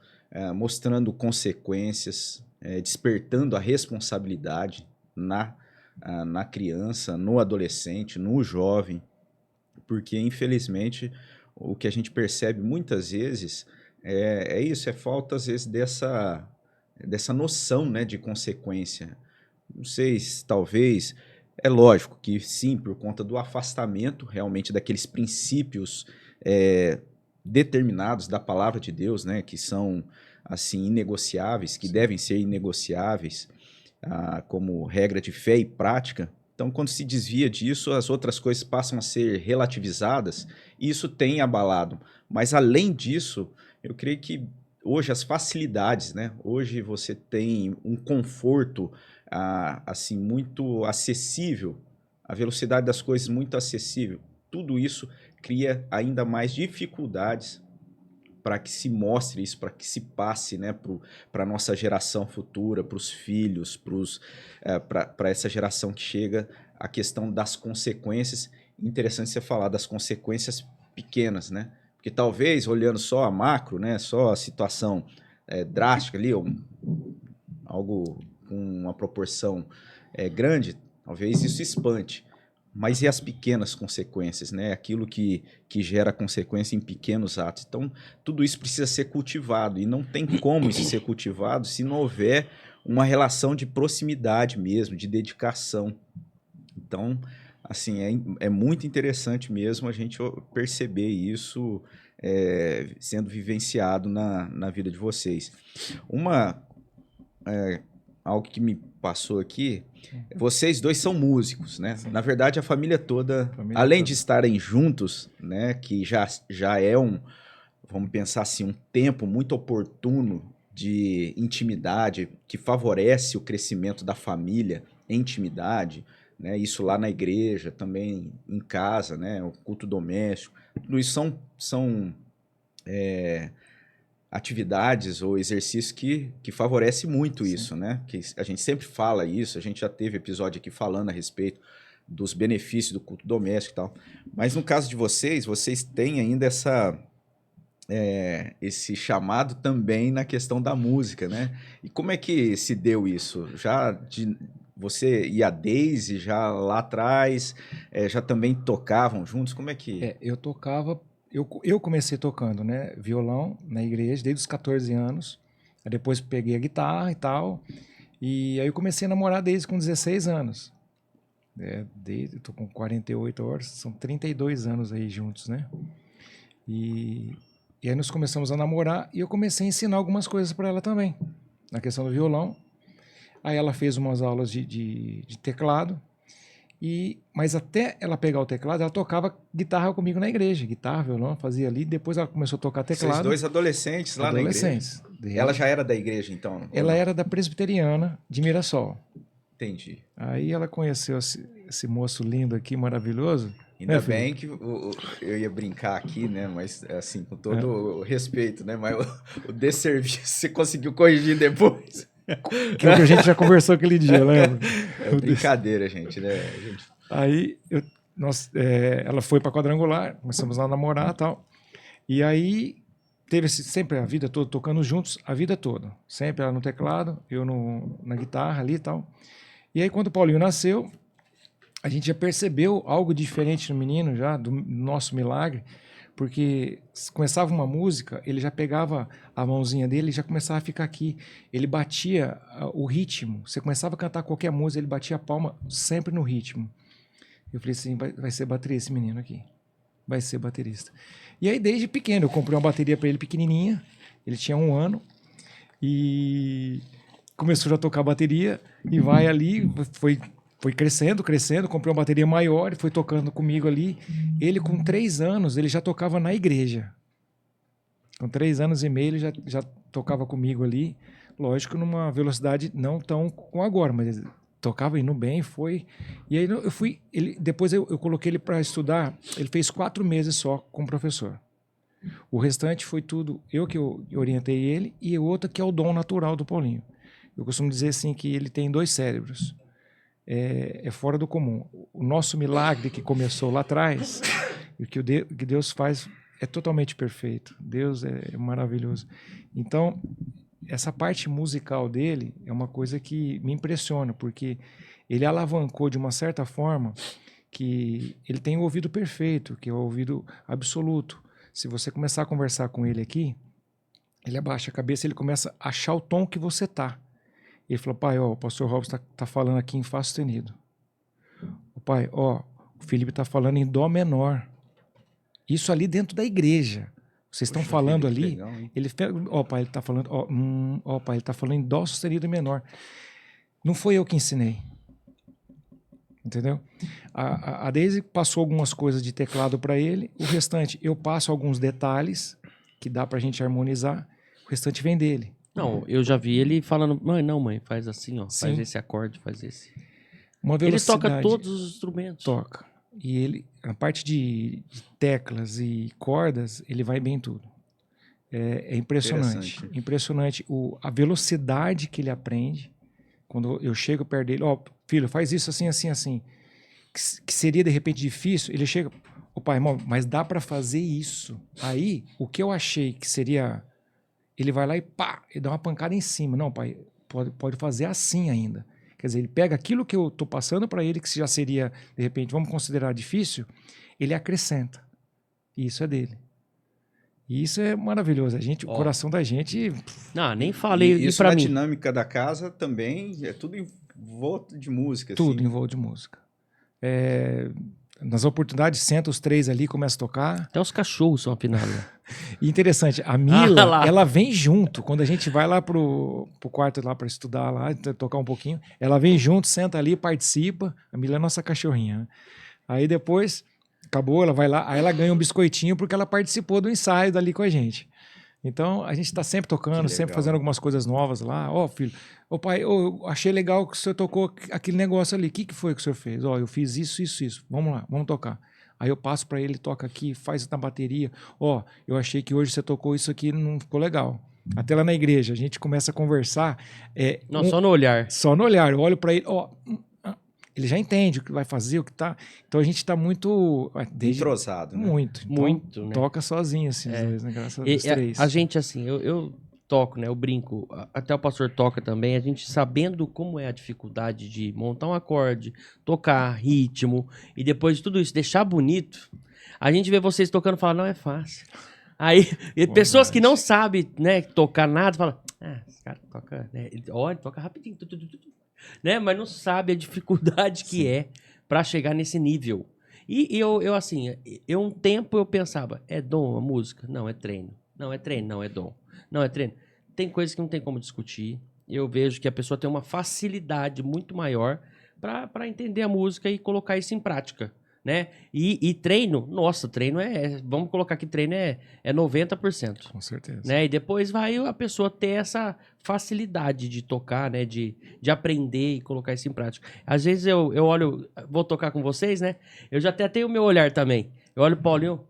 mostrando consequências, despertando a responsabilidade na criança, no adolescente, no jovem, porque infelizmente o que a gente percebe muitas vezes é isso, é falta às vezes dessa noção, né, de consequência. Não sei se talvez, é lógico que sim, por conta do afastamento realmente daqueles princípios determinados da palavra de Deus, né, que são assim inegociáveis, que devem ser inegociáveis, como regra de fé e prática. Então, quando se desvia disso, as outras coisas passam a ser relativizadas e isso tem abalado. Mas, além disso, eu creio que hoje as facilidades, né? Hoje você tem um conforto assim, muito acessível, a velocidade das coisas muito acessível. Tudo isso cria ainda mais dificuldades para que se mostre isso, para que se passe, né, para a nossa geração futura, para os filhos, para essa geração que chega, a questão das consequências. Interessante você falar das consequências pequenas, né? Porque talvez, olhando só a macro, né, só a situação drástica ali, algo com uma proporção grande, talvez isso espante. Mas e as pequenas consequências, né? Aquilo que gera consequência em pequenos atos. Então, tudo isso precisa ser cultivado. E não tem como isso ser cultivado se não houver uma relação de proximidade mesmo, de dedicação. Então, assim, é muito interessante mesmo a gente perceber isso sendo vivenciado na vida de vocês. Algo que me passou aqui, vocês dois são músicos, né? Sim. Na verdade, a família toda, além de estarem juntos, né, que já é vamos pensar assim, um tempo muito oportuno de intimidade, que favorece o crescimento da família em intimidade, né? Isso lá na igreja, também em casa, né? O culto doméstico, tudo isso são atividades ou exercícios que favorecem muito isso, né? Que a gente sempre fala isso, a gente já teve episódio aqui falando a respeito dos benefícios do culto doméstico e tal. Mas no caso de vocês têm ainda esse chamado também na questão da música, né? E como é que se deu isso? Você e a Daisy já lá atrás, já também tocavam juntos? Como é que...
Eu tocava, eu comecei tocando, né, violão na igreja desde os 14 anos, aí depois peguei a guitarra e tal, e aí eu comecei a namorar desde com 16 anos. Eu tô com 48 horas, são 32 anos aí juntos, né? E aí nós começamos a namorar e eu comecei a ensinar algumas coisas para ela também, na questão do violão. Aí ela fez umas aulas de teclado, mas até ela pegar o teclado, ela tocava guitarra comigo na igreja, guitarra, violão, fazia ali, depois ela começou a tocar teclado.
Vocês dois adolescentes lá na igreja? Ela já era da igreja, então?
Ela era da Presbiteriana de Mirassol.
Entendi.
Aí ela conheceu esse moço lindo aqui, maravilhoso.
Ainda bem que eu ia brincar aqui, né? Mas, assim, com todo o respeito, né? Mas o desserviço você conseguiu corrigir depois.
Que é o que a gente já conversou aquele dia, lembra?
É brincadeira, gente, né?
Aí ela foi para Quadrangular, começamos lá a namorar e tal. E aí teve sempre a vida toda tocando juntos, a vida toda. Sempre ela no teclado, eu na guitarra ali e tal. E aí quando o Paulinho nasceu, a gente já percebeu algo diferente no menino, já do nosso milagre, porque começava uma música, ele já pegava a mãozinha dele e já começava a ficar aqui. Ele batia o ritmo. Você começava a cantar qualquer música, ele batia a palma sempre no ritmo. Eu falei assim, vai ser baterista esse menino aqui. Vai ser baterista. E aí, desde pequeno, eu comprei uma bateria para ele pequenininha. Ele tinha 1 ano. E começou já a tocar bateria. E vai ali, foi crescendo, comprei uma bateria maior e foi tocando comigo ali. Ele, com 3 anos, ele já tocava na igreja. Com 3 anos e meio, ele já tocava comigo ali. Lógico, numa velocidade não tão com agora, mas tocava indo bem, foi. E aí depois eu coloquei ele para estudar. Ele fez 4 meses só com o professor. O restante foi tudo eu que orientei ele e o outro que é o dom natural do Paulinho. Eu costumo dizer assim que ele tem 2 cérebros. É fora do comum. O nosso milagre que começou lá atrás, e o que Deus faz é totalmente perfeito. Deus é maravilhoso. Então, essa parte musical dele é uma coisa que me impressiona, porque ele alavancou de uma certa forma que ele tem o ouvido perfeito, que é o ouvido absoluto. Se você começar a conversar com ele aqui, ele abaixa a cabeça e ele começa a achar o tom que você tá. Ele falou, pai, o pastor Robson tá falando aqui em Fá sustenido. O pai, o Felipe tá falando em Dó menor. Isso ali dentro da igreja. Vocês estão falando ali, legal, pai, ele tá falando, pai, ele tá falando em Dó sustenido menor. Não foi eu que ensinei. Entendeu? A Daisy passou algumas coisas de teclado para ele, o restante eu passo alguns detalhes que dá pra gente harmonizar, o restante vem dele.
Não, eu já vi ele falando, mãe, faz assim, ó, faz esse acorde, faz esse. Ele toca todos os instrumentos.
Toca. E a parte de teclas e cordas, ele vai bem em tudo. É impressionante. Impressionante a velocidade que ele aprende. Quando eu chego perto dele, filho, faz isso assim, assim, assim. Que seria, de repente, difícil. Ele chega, pai, irmão, mas dá para fazer isso. Aí, o que eu achei que seria... Ele vai lá e pá, ele dá uma pancada em cima. Não, pai, pode fazer assim ainda. Quer dizer, ele pega aquilo que eu estou passando para ele, que já seria, de repente, vamos considerar difícil, ele acrescenta. E isso é dele. E isso é maravilhoso. O coração da gente...
Não, nem falei
isso
para mim.
A dinâmica da casa também é tudo em volta de música.
Tudo
assim.
em volta de música. Nas oportunidades, senta os 3 ali, começa a tocar.
Até os cachorros são afinados.
E interessante, a Mila, ela vem junto. Quando a gente vai lá pro quarto lá para estudar lá, tocar um pouquinho, ela vem junto, senta ali, participa. A Mila é nossa cachorrinha. Né? Aí depois, acabou, ela vai lá, aí ela ganha um biscoitinho porque ela participou do ensaio dali com a gente. Então, a gente está sempre tocando,
Que
sempre
legal.
fazendo algumas coisas novas lá. Ó, filho, ô pai, eu achei legal que o senhor tocou aquele negócio ali. O que foi que o senhor fez? Ó, eu fiz isso. Vamos lá, vamos tocar. Aí eu passo para ele, toca aqui, faz na bateria. Ó, eu achei que hoje você tocou isso aqui, não ficou legal. Até lá na igreja, a gente começa a conversar.
Não, só no olhar.
Só no olhar. Eu olho para ele, ó, ele já entende o que vai fazer, o que tá. Então a gente tá muito.
Entrosado, né?
Muito. Então,
Muito, né?
toca sozinho, assim, os dois, né? Graças a Deus, três.
A gente, assim, eu toco, né? Eu brinco. Até o pastor toca também. A gente sabendo como é a dificuldade de montar um acorde, tocar ritmo e depois de tudo isso, deixar bonito. A gente vê vocês tocando e fala, não é fácil. Aí, pessoas que não sabem, né, tocar nada, falam, esse cara toca, né? Olha, toca rapidinho, né? Mas não sabe a dificuldade que é pra chegar nesse nível. E eu assim, um tempo eu pensava, é dom a música? Não, é treino. Não, é treino, não, é dom. Não, é treino. Tem coisas que não tem como discutir. Eu vejo que a pessoa tem uma facilidade muito maior pra entender a música e colocar isso em prática. Né? E treino, nossa, treino vamos colocar que treino é 90%.
Com certeza.
Né? E depois vai a pessoa ter essa facilidade de tocar, né? De aprender e colocar isso em prática. Às vezes eu olho, vou tocar com vocês, né? Eu já até tenho o meu olhar também. Eu olho o Paulinho.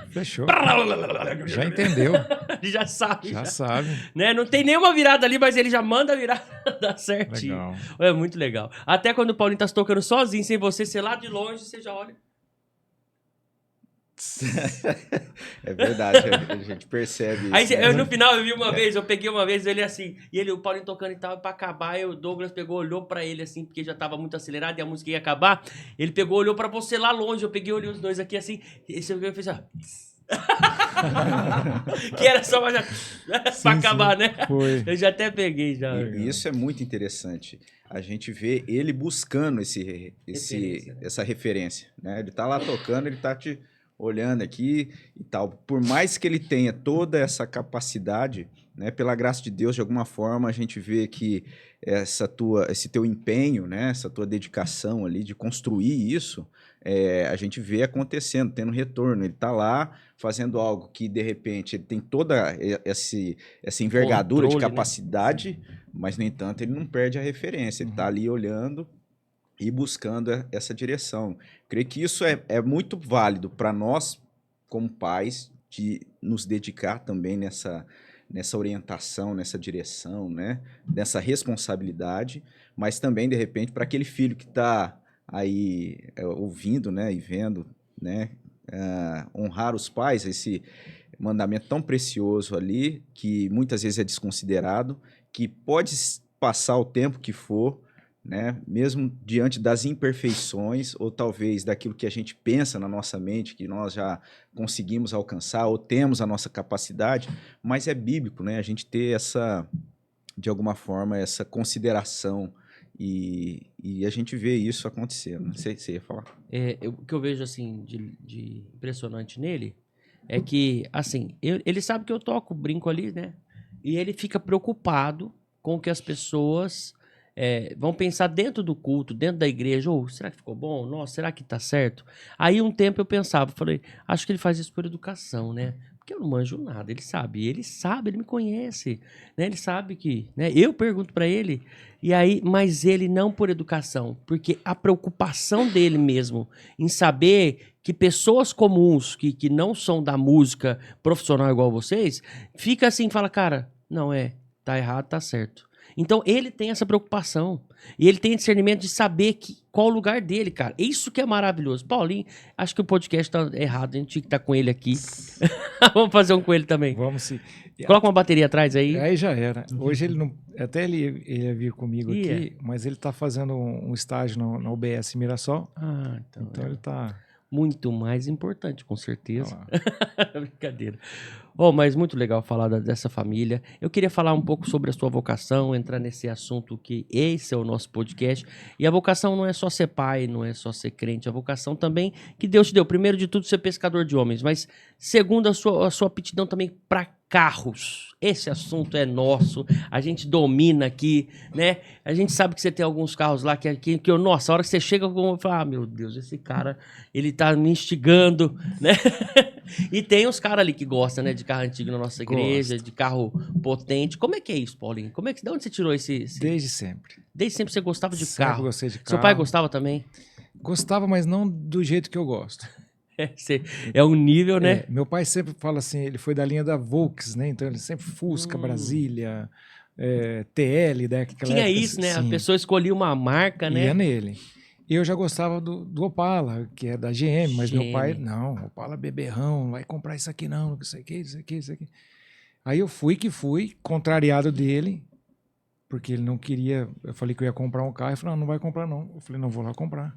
Fechou. Já entendeu.
Já sabe.
Já sabe.
Né? Não tem nenhuma virada ali, mas ele já manda a virada dar certinho.
Legal.
É muito legal. Até quando o Paulinho tá se tocando sozinho, sem você lá de longe, você já olha.
É verdade, a gente percebe isso.
Aí no final eu vi uma vez, eu peguei uma vez ele assim, e o Paulinho tocando e tal, e pra acabar, o Douglas pegou, olhou pra ele assim, porque já tava muito acelerado e a música ia acabar. Ele pegou, olhou pra você lá longe, eu peguei, olhei os dois aqui assim, e você fez assim, que era só mais pra acabar, né?
Foi.
Eu já até peguei já.
E isso é muito interessante. A gente vê ele buscando essa referência, né? Ele tá lá tocando, ele tá te olhando aqui e tal. Por mais que ele tenha toda essa capacidade, né? Pela graça de Deus, de alguma forma, a gente vê que esse teu empenho, né? Essa tua dedicação ali de construir isso, a gente vê acontecendo, tendo retorno. Ele tá lá fazendo algo que, de repente, ele tem toda essa envergadura de capacidade, né? Mas, no entanto, ele não perde a referência. Ele tá ali olhando e buscando essa direção. Creio que isso é muito válido para nós, como pais, de nos dedicar também nessa orientação, nessa direção, né? Nessa responsabilidade, mas também, de repente, para aquele filho que está aí ouvindo, né? E vendo, né? Honrar os pais, esse mandamento tão precioso ali, que muitas vezes é desconsiderado, que pode passar o tempo que for, né? Mesmo diante das imperfeições ou talvez daquilo que a gente pensa na nossa mente, que nós já conseguimos alcançar ou temos a nossa capacidade, mas é bíblico, né? A gente ter de alguma forma, essa consideração e a gente vê isso acontecendo. Não sei se você ia falar.
O que eu vejo assim de impressionante nele é que, assim, ele sabe que eu toco, brinco ali, né? E ele fica preocupado com que as pessoas vão pensar dentro do culto, dentro da igreja, será que ficou bom? Nossa, será que tá certo? Aí um tempo eu pensava, falei, acho que ele faz isso por educação, né? Porque eu não manjo nada, ele sabe, ele me conhece, né? Ele sabe que, né? Eu pergunto pra ele, e aí, mas ele não por educação, porque a preocupação dele mesmo em saber que pessoas comuns, que não são da música profissional igual vocês, fica assim, fala, cara, não tá errado, tá certo. Então, ele tem essa preocupação. E ele tem discernimento de saber qual o lugar dele, cara. Isso que é maravilhoso. Paulinho, acho que o podcast tá errado. A gente tinha que estar com ele aqui. Vamos fazer um com ele também.
Vamos sim.
Coloca uma bateria atrás aí.
Aí já era. Hoje ele não... Até ele ia vir comigo aqui, mas ele tá fazendo um estágio na UBS Mirassol. Então ele tá...
Muito mais importante, com certeza. Brincadeira. Mas muito legal falar dessa família. Eu queria falar um pouco sobre a sua vocação, entrar nesse assunto que esse é o nosso podcast. E a vocação não é só ser pai, não é só ser crente. A vocação também que Deus te deu. Primeiro de tudo, ser pescador de homens. Mas segundo, a sua aptidão também para carros. Esse assunto é nosso. A gente domina aqui, né? A gente sabe que você tem alguns carros lá que nossa, a hora que você chega, eu falo, meu Deus, esse cara, ele tá me instigando, né? E tem uns caras ali que gostam, né, de carro antigo na nossa igreja, de carro potente. Como é que é isso, Paulinho? De onde você tirou esse...
Desde sempre.
Desde sempre você gostava de
Sempre
carro?
gostei de carro.
Seu pai gostava também?
Gostava, mas não do jeito que eu gosto.
É um nível, né?
Meu pai sempre fala assim, ele foi da linha da Volks, né? Então ele sempre Fusca, Brasília, TL, né?
Tinha isso, né?
Sim.
A pessoa escolhia uma marca, né?
Ia nele. Eu já gostava do Opala, que é da GM, mas meu pai, não, Opala beberrão, não vai comprar isso aqui não, isso aqui, isso aqui, isso aqui. Aí eu fui, contrariado dele, porque ele não queria, eu falei que eu ia comprar um carro, ele falou, não vai comprar não. Eu falei, não, vou lá comprar.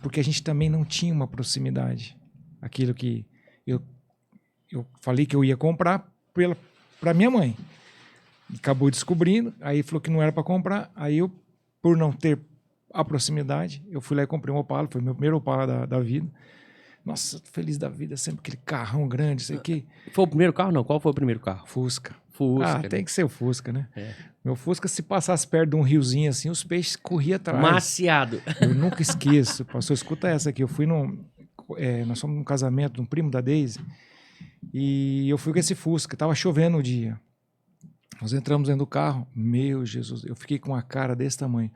Porque a gente também não tinha uma proximidade. Aquilo que eu falei que eu ia comprar para minha mãe. Acabou descobrindo, aí falou que não era para comprar, aí eu, por não ter a proximidade, eu fui lá e comprei um Opala, foi meu primeiro Opala da vida. Nossa, feliz da vida, sempre aquele carrão grande, sei que.
Foi o primeiro carro, não? Qual foi o primeiro carro?
Fusca.
Fusca.
Tem que ser o Fusca, né?
É.
Meu Fusca, se passasse perto de um riozinho assim, os peixes corriam atrás.
Maciado.
Eu nunca esqueço. Pastor, escuta essa aqui. Eu fui nós fomos num casamento de um primo da Daisy e eu fui com esse Fusca. Tava chovendo o dia. Nós entramos dentro do carro. Meu Jesus, eu fiquei com uma cara desse tamanho.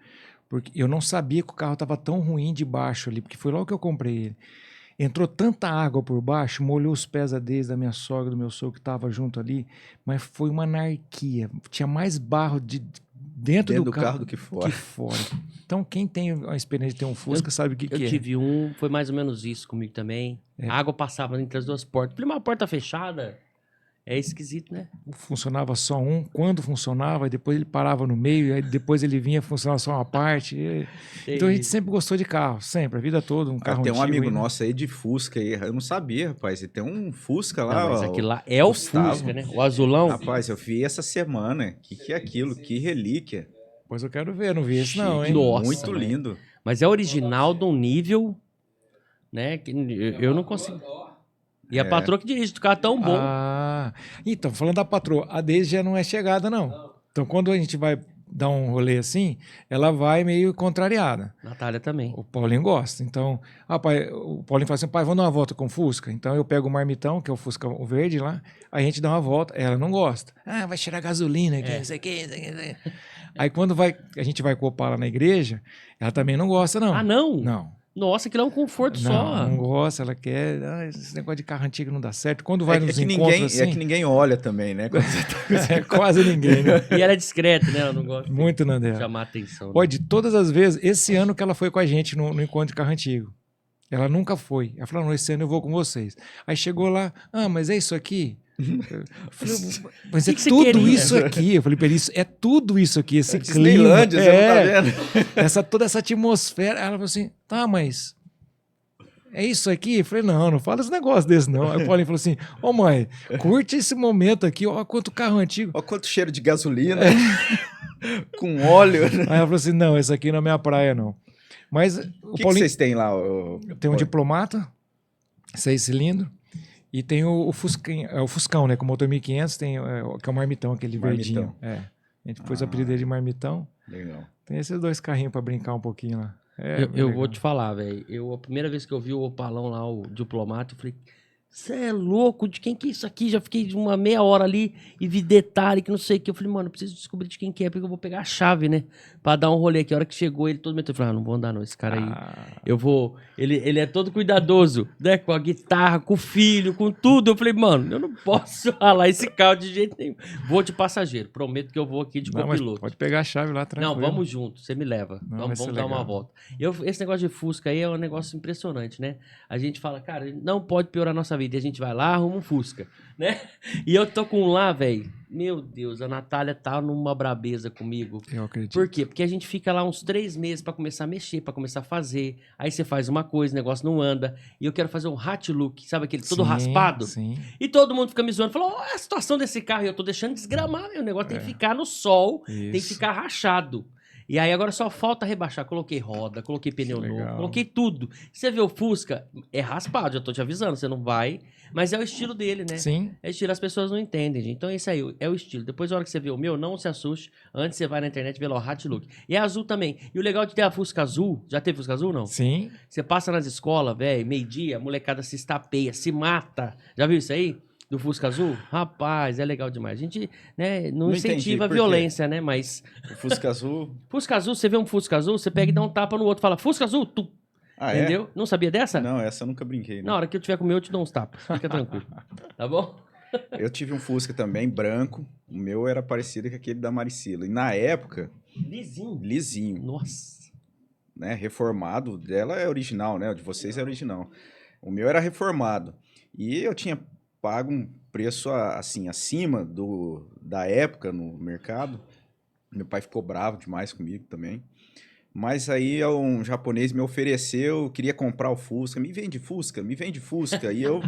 Porque eu não sabia que o carro tava tão ruim de baixo ali, porque foi logo que eu comprei ele. Entrou tanta água por baixo, molhou os pés da minha sogra, do meu sogro que estava junto ali, mas foi uma anarquia. Tinha mais barro dentro do carro
do que fora.
Então, quem tem a experiência de ter um Fusca sabe o que é.
Eu tive um, foi mais ou menos isso comigo também. A água passava entre as duas portas. Falei, uma porta fechada é esquisito, né?
Funcionava só um, quando funcionava, depois ele parava no meio, aí depois ele vinha, funcionava só uma parte. Então a gente sempre gostou de carro, sempre, a vida toda, um carro
Tem um
antigo
amigo
aí, né?
nosso aí de Fusca aí, eu não sabia, rapaz, e tem um Fusca lá,
Não, mas
ó,
aquilo lá é o
Gustavo.
Fusca, né? O azulão.
Rapaz, eu vi essa semana, que é aquilo, que relíquia.
Pois eu quero ver, não vi esse não, hein?
Nossa,
muito
mano.
lindo.
Mas é original de um nível, né? Que eu não consigo. E a patroa que dirige o carro tão bom.
Então, falando da patroa, a Deise já não é chegada, não. Então, quando a gente vai dar um rolê assim, ela vai meio contrariada.
Natália também.
O Paulinho gosta. Então, pai, o Paulinho fala assim, pai, vamos dar uma volta com o Fusca? Então, eu pego o marmitão, que é o Fusca o verde lá, a gente dá uma volta. Ela não gosta. Vai tirar gasolina aqui, não sei o que. Aí, quando a gente vai com o Opala na igreja, ela também não gosta, não.
Ah, não?
Não.
Nossa, aquilo é um conforto só.
Não gosta, ela quer. Esse negócio de carro antigo não dá certo. Quando vai nos encontros assim...
É que ninguém olha também, né? Quando você tá...
Quase ninguém, né?
E ela é discreta, né? Ela não gosta
muito na dela.
De chamar atenção. Né?
Olha, de todas as vezes, esse ano que ela foi com a gente no encontro de carro antigo. Ela nunca foi. Ela falou, não, esse ano eu vou com vocês. Aí chegou lá, mas é isso aqui? Eu falei, mas é tudo isso aqui. Eu falei, isso é tudo isso aqui, esse clima.
Você não tá vendo?
Toda essa atmosfera. Ela falou assim, tá, mas... é isso aqui? Eu falei, não fala esse negócio desse, não. Aí o Paulinho falou assim, mãe, curte esse momento aqui, ó quanto carro antigo.
Ó quanto cheiro de gasolina, com óleo.
Aí ela falou assim, não, esse aqui não é minha praia, não. Mas
o que vocês têm lá?
Tem um Diplomata, 6 cilindros, e tem o Fuscão, né, com motor 1500, tem, que é o Marmitão, aquele verdinho. A gente pôs o apelido dele de Marmitão.
Legal.
Tem esses 2 carrinhos para brincar um pouquinho lá.
Eu vou te falar, velho. A primeira vez que eu vi o Opalão lá, o Diplomata, eu falei, você é louco? De quem que é isso aqui? Já fiquei uma meia hora ali e vi detalhe que não sei o que. Eu falei, mano, eu preciso descobrir de quem que é, porque eu vou pegar a chave, né? Pra dar um rolê aqui. A hora que chegou, ele todo meteu. Eu falei, não vou andar não, esse cara aí. Eu vou... Ele é todo cuidadoso, né? Com a guitarra, com o filho, com tudo. Eu falei, mano, eu não posso ralar esse carro de jeito nenhum. Vou de passageiro. Prometo que eu vou aqui de copiloto.
Pode pegar a chave lá, tranquilo.
Não, vamos junto. Você me leva. Vamos dar uma volta. Esse negócio de Fusca aí é um negócio impressionante, né? A gente fala, cara, não pode piorar a nossa vida. E a gente vai lá, arruma um Fusca, né? E eu tô com um lá, velho. Meu Deus, a Natália tá numa brabeza comigo.
Eu acredito.
Por quê? Porque a gente fica lá uns 3 meses pra começar a mexer, pra começar a fazer. Aí você faz uma coisa, o negócio não anda. E eu quero fazer um hat look, sabe aquele todo raspado?
Sim.
E todo mundo fica me zoando. Falou, olha a situação desse carro. E eu tô deixando desgramar, meu. O negócio tem que ficar no sol, tem que ficar rachado. E aí agora só falta rebaixar. Coloquei roda, coloquei pneu novo,
Legal.
coloquei tudo. Você vê o Fusca, é raspado, já tô te avisando, você não vai. Mas é o estilo dele, né?
Sim.
É estilo, as pessoas não entendem, gente. Então é isso aí, é o estilo. Depois, na hora que você vê o meu, não se assuste. Antes você vai na internet e vê lá o Hatchlook. E é azul também. E o legal de ter a Fusca azul, já teve Fusca azul, não?
Sim.
Você passa nas escolas, velho, meio-dia, a molecada se estapeia, se mata. Já viu isso aí? Do Fusca azul? Rapaz, é legal demais. A gente, né, não incentiva a
por quê?
violência, né? Mas.
O Fusca Azul.
Fusca azul, você vê um Fusca azul, você pega e dá um tapa no outro, fala, Fusca azul, tu.
Ah,
Entendeu? Não sabia dessa?
Não, essa eu nunca brinquei. Né?
Na hora que eu tiver com o meu, eu te dou uns tapas. Fica tranquilo. Tá bom?
Eu tive um Fusca também, branco. O meu era parecido com aquele da Maricila. E na época,
Lisinho.
lisinho,
Nossa.
né? Reformado. O dela é original, né? O de vocês é original. O meu era reformado. E eu tinha pago um preço, assim, acima da época no mercado. Meu pai ficou bravo demais comigo também. Mas aí um japonês me ofereceu, queria comprar o Fusca. Me vende Fusca, me vende Fusca. E eu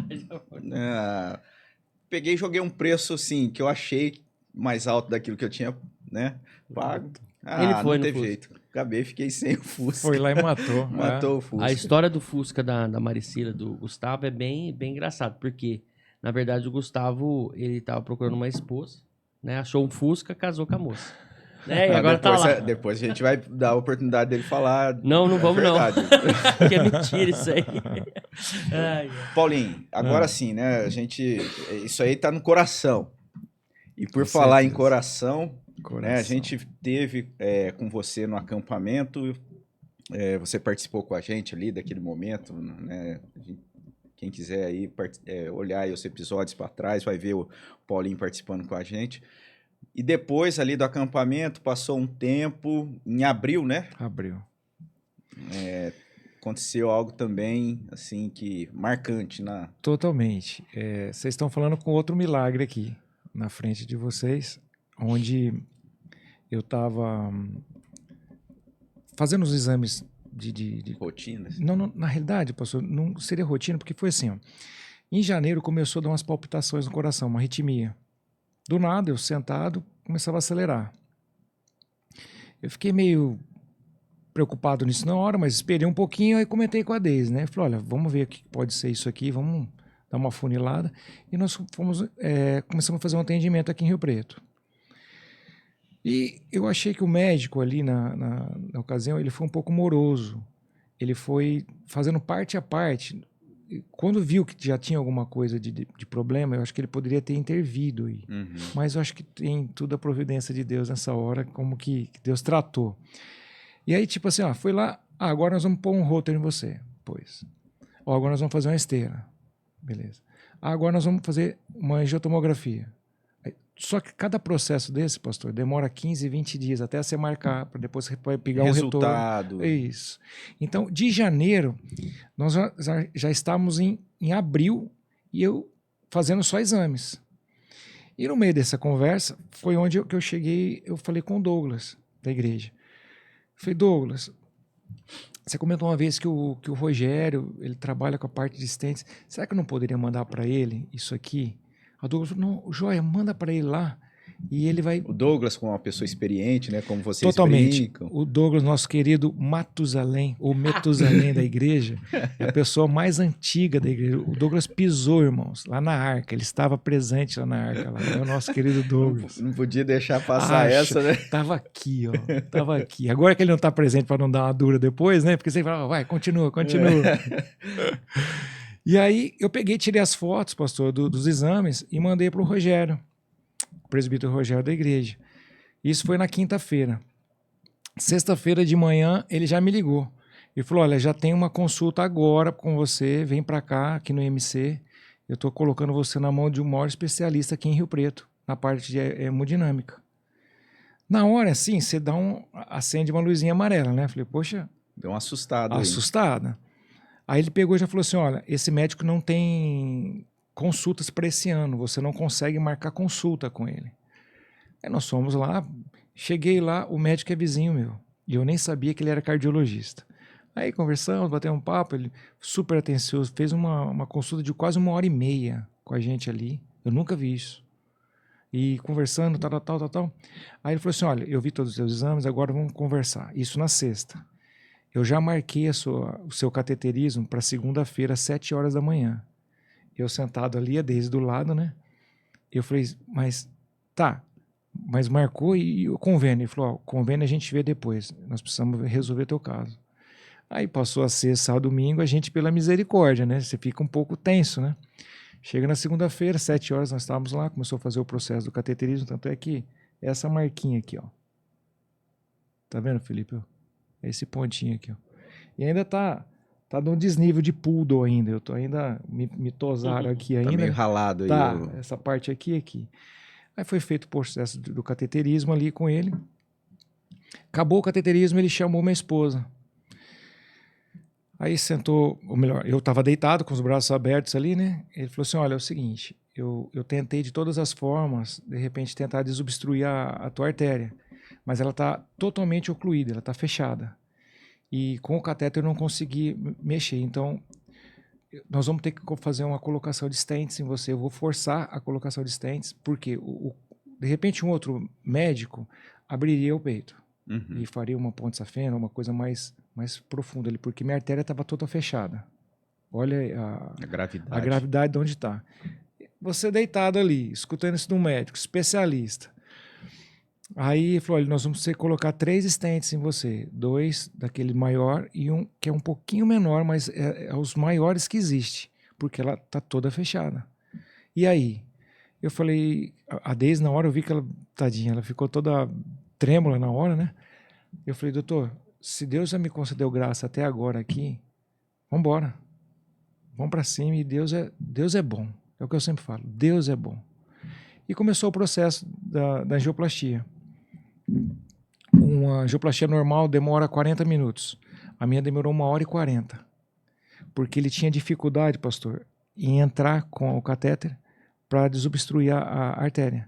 peguei e joguei um preço, assim, que eu achei mais alto daquilo que eu tinha, né, pago.
Ele foi
não
no
teve
Fusca.
jeito. Acabei, fiquei sem o Fusca.
Foi lá e matou.
Matou o Fusca.
A história do Fusca da Maricila, do Gustavo, é bem, bem engraçado, porque, na verdade, o Gustavo, ele tava procurando uma esposa, né? Achou um Fusca, casou com a moça. Né? E agora
depois,
tá lá.
Depois a gente vai dar a oportunidade dele falar.
Não vamos
verdade.
não. Porque é mentira isso aí. Ai,
Paulinho, agora sim, né? A gente. Isso aí tá no coração. E por
Com
falar em
certeza.
coração, né? A
Coração.
gente teve com você no acampamento. Você participou com a gente ali daquele momento, né? Quem quiser aí olhar aí os episódios para trás, vai ver o Paulinho participando com a gente. E depois ali do acampamento, passou um tempo, em abril, né?
Abriu.
Aconteceu algo também, assim, que marcante na...
Totalmente. Vocês estão falando com outro milagre aqui, na frente de vocês, onde eu estava fazendo os exames de...
rotina.
Não, na realidade, pastor, não seria rotina, porque foi assim, ó. Em janeiro começou a dar umas palpitações no coração, uma arritmia. Do nada, eu sentado, começava a acelerar. Eu fiquei meio preocupado nisso na hora, mas esperei um pouquinho, aí comentei com a Deise, né? Falei, olha, vamos ver o que pode ser isso aqui, vamos dar uma funilada. E nós começamos a fazer um atendimento aqui em Rio Preto. E eu achei que o médico ali, na ocasião, ele foi um pouco moroso. Ele foi fazendo parte a parte. Quando viu que já tinha alguma coisa de problema, eu acho que ele poderia ter intervido aí.
Uhum.
Mas eu acho que tem tudo a providência de Deus nessa hora, como que Deus tratou. E aí, tipo assim, foi lá, agora nós vamos pôr um rotor em você. Pois. Agora nós vamos fazer uma esteira. Beleza. Agora nós vamos fazer uma angiotomografia. Só que cada processo desse, pastor, demora 15, 20 dias até você marcar, para depois você vai pegar um retorno. Isso. Então, de janeiro, nós já estávamos em abril e eu fazendo só exames. E no meio dessa conversa, foi onde eu cheguei, eu falei com o Douglas, da igreja. Eu falei, Douglas, você comentou uma vez que o Rogério, ele trabalha com a parte de stents. Será que eu não poderia mandar para ele isso aqui? A Douglas falou, não, Joia, manda para ele lá e ele vai...
O Douglas, como uma pessoa experiente, né? Como vocês
Totalmente.
brincam.
O Douglas, nosso querido Matusalém, ou Metusalém da igreja, é a pessoa mais antiga da igreja. O Douglas pisou, irmãos, lá na arca. Ele estava presente lá na arca. Lá. É o nosso querido Douglas.
Não podia deixar passar essa, né?
Tava aqui, ó. Tava aqui. Agora que ele não está presente para não dar uma dura depois, né? Porque você fala, vai, continua. E aí eu peguei, tirei as fotos, pastor, dos exames e mandei para o Rogério, o presbítero Rogério da igreja. Isso foi na quinta-feira. Sexta-feira de manhã ele já me ligou. Ele falou, olha, já tem uma consulta agora com você, vem para cá, aqui no IMC. Eu estou colocando você na mão de um maior especialista aqui em Rio Preto, na parte de hemodinâmica. Na hora, assim, você acende uma luzinha amarela, né? Falei, poxa...
Deu uma assustada.
Assustada. Aí ele pegou e já falou assim, olha, esse médico não tem consultas para esse ano, você não consegue marcar consulta com ele. Aí nós fomos lá, cheguei lá, o médico é vizinho meu, e eu nem sabia que ele era cardiologista. Aí conversamos, batemos um papo, ele super atencioso, fez uma consulta de quase 1h30 com a gente ali, eu nunca vi isso. E conversando, tal. Aí ele falou assim, olha, eu vi todos os seus exames, agora vamos conversar. Isso na sexta. Eu já marquei o seu cateterismo para segunda-feira, às 7 horas da manhã. Eu sentado ali, a Deise do lado, né? Eu falei, mas marcou e o convênio? Ele falou, ó, o convênio a gente vê depois, nós precisamos resolver teu caso. Aí passou a ser sábado, domingo, a gente pela misericórdia, né? Você fica um pouco tenso, né? Chega na segunda-feira, 7 horas, nós estávamos lá, começou a fazer o processo do cateterismo, tanto é que essa marquinha aqui, ó. Tá vendo, Felipe? Esse pontinho aqui, ó. E ainda tá num desnível de poodle ainda, eu tô ainda, me tosaram aqui ainda.
Tá meio ralado aí.
Tá, essa parte aqui. Aí foi feito o processo do cateterismo ali com ele. Acabou o cateterismo, ele chamou minha esposa. Aí sentou, ou melhor, eu estava deitado com os braços abertos ali, né? Ele falou assim, olha, é o seguinte, eu tentei de todas as formas, de repente, tentar desobstruir a tua artéria, mas ela está totalmente ocluída, ela está fechada. E com o catéter eu não consegui mexer, então nós vamos ter que fazer uma colocação de stents em você. Eu vou forçar a colocação de stents, porque de repente um outro médico abriria o peito e faria uma ponte safena, uma coisa mais profunda ali, porque minha artéria estava toda fechada. Olha a gravidade de onde está. Você deitado ali, escutando isso de um médico, especialista. Aí ele falou, olha, nós vamos colocar 3 stents em você, 2 daquele maior e um que é um pouquinho menor, mas é os maiores que existe, porque ela está toda fechada. E aí? Eu falei, a Deise na hora eu vi que ela, tadinha, ela ficou toda trêmula na hora, né? Eu falei, doutor, se Deus já me concedeu graça até agora aqui, vamos embora. Vamos para cima e Deus é bom. É o que eu sempre falo, Deus é bom. E começou o processo da angioplastia. Uma angioplastia normal demora 40 minutos. A minha demorou 1h40. Porque ele tinha dificuldade, pastor, em entrar com o catéter para desobstruir a artéria.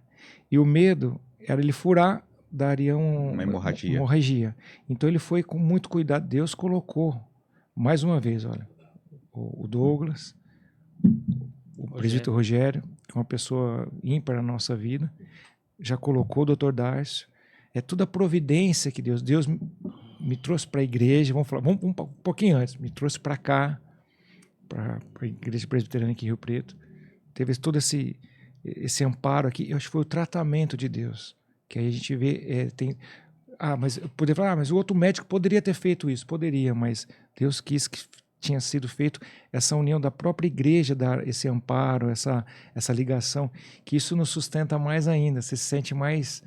E o medo era ele furar, daria uma hemorragia. Então ele foi com muito cuidado. Deus colocou, mais uma vez, olha, o Douglas, o presbítero Rogério, que é uma pessoa ímpar na nossa vida, já colocou o Dr. Darcio. É toda a providência que Deus me trouxe para a igreja, vamos um pouquinho antes, me trouxe para cá, para a igreja presbiteriana aqui em Rio Preto. Teve todo esse amparo aqui. Eu acho que foi o tratamento de Deus. Que aí a gente vê, mas eu poderia falar, mas o outro médico poderia ter feito isso. Poderia, mas Deus quis que tinha sido feito essa união da própria igreja, dar esse amparo, essa ligação, que isso nos sustenta mais ainda. Você se sente mais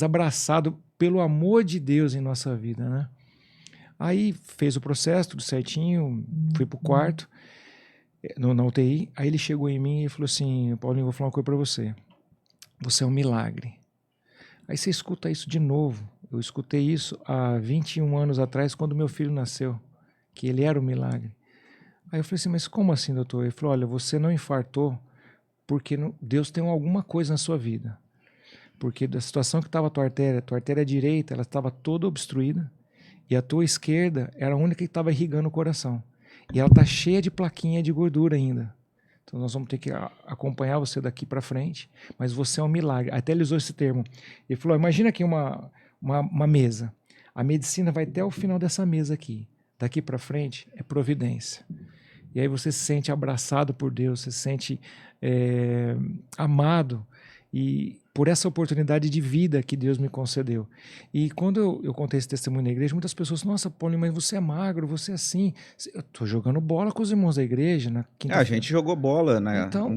abraçado pelo amor de Deus em nossa vida, né? Aí fez o processo, tudo certinho, fui pro quarto, na UTI. Aí ele chegou em mim e falou assim, Paulinho, vou falar uma coisa para você. Você é um milagre. Aí você escuta isso de novo. Eu escutei isso há 21 anos atrás, quando meu filho nasceu, que ele era um milagre. Aí eu falei assim, mas como assim, doutor? Ele falou, olha, você não infartou porque Deus tem alguma coisa na sua vida. Porque da situação que estava a tua artéria direita, ela estava toda obstruída, e a tua esquerda era a única que estava irrigando o coração. E ela está cheia de plaquinha de gordura ainda. Então nós vamos ter que acompanhar você daqui para frente, mas você é um milagre. Até ele usou esse termo. Ele falou, imagina aqui uma mesa. A medicina vai até o final dessa mesa aqui. Daqui para frente é providência. E aí você se sente abraçado por Deus, você se sente amado e por essa oportunidade de vida que Deus me concedeu. E quando eu contei esse testemunho na igreja, muitas pessoas, nossa, Paulinho, mas você é magro, você é assim. Eu tô jogando bola com os irmãos da igreja na quinta-feira.
A gente jogou bola naquela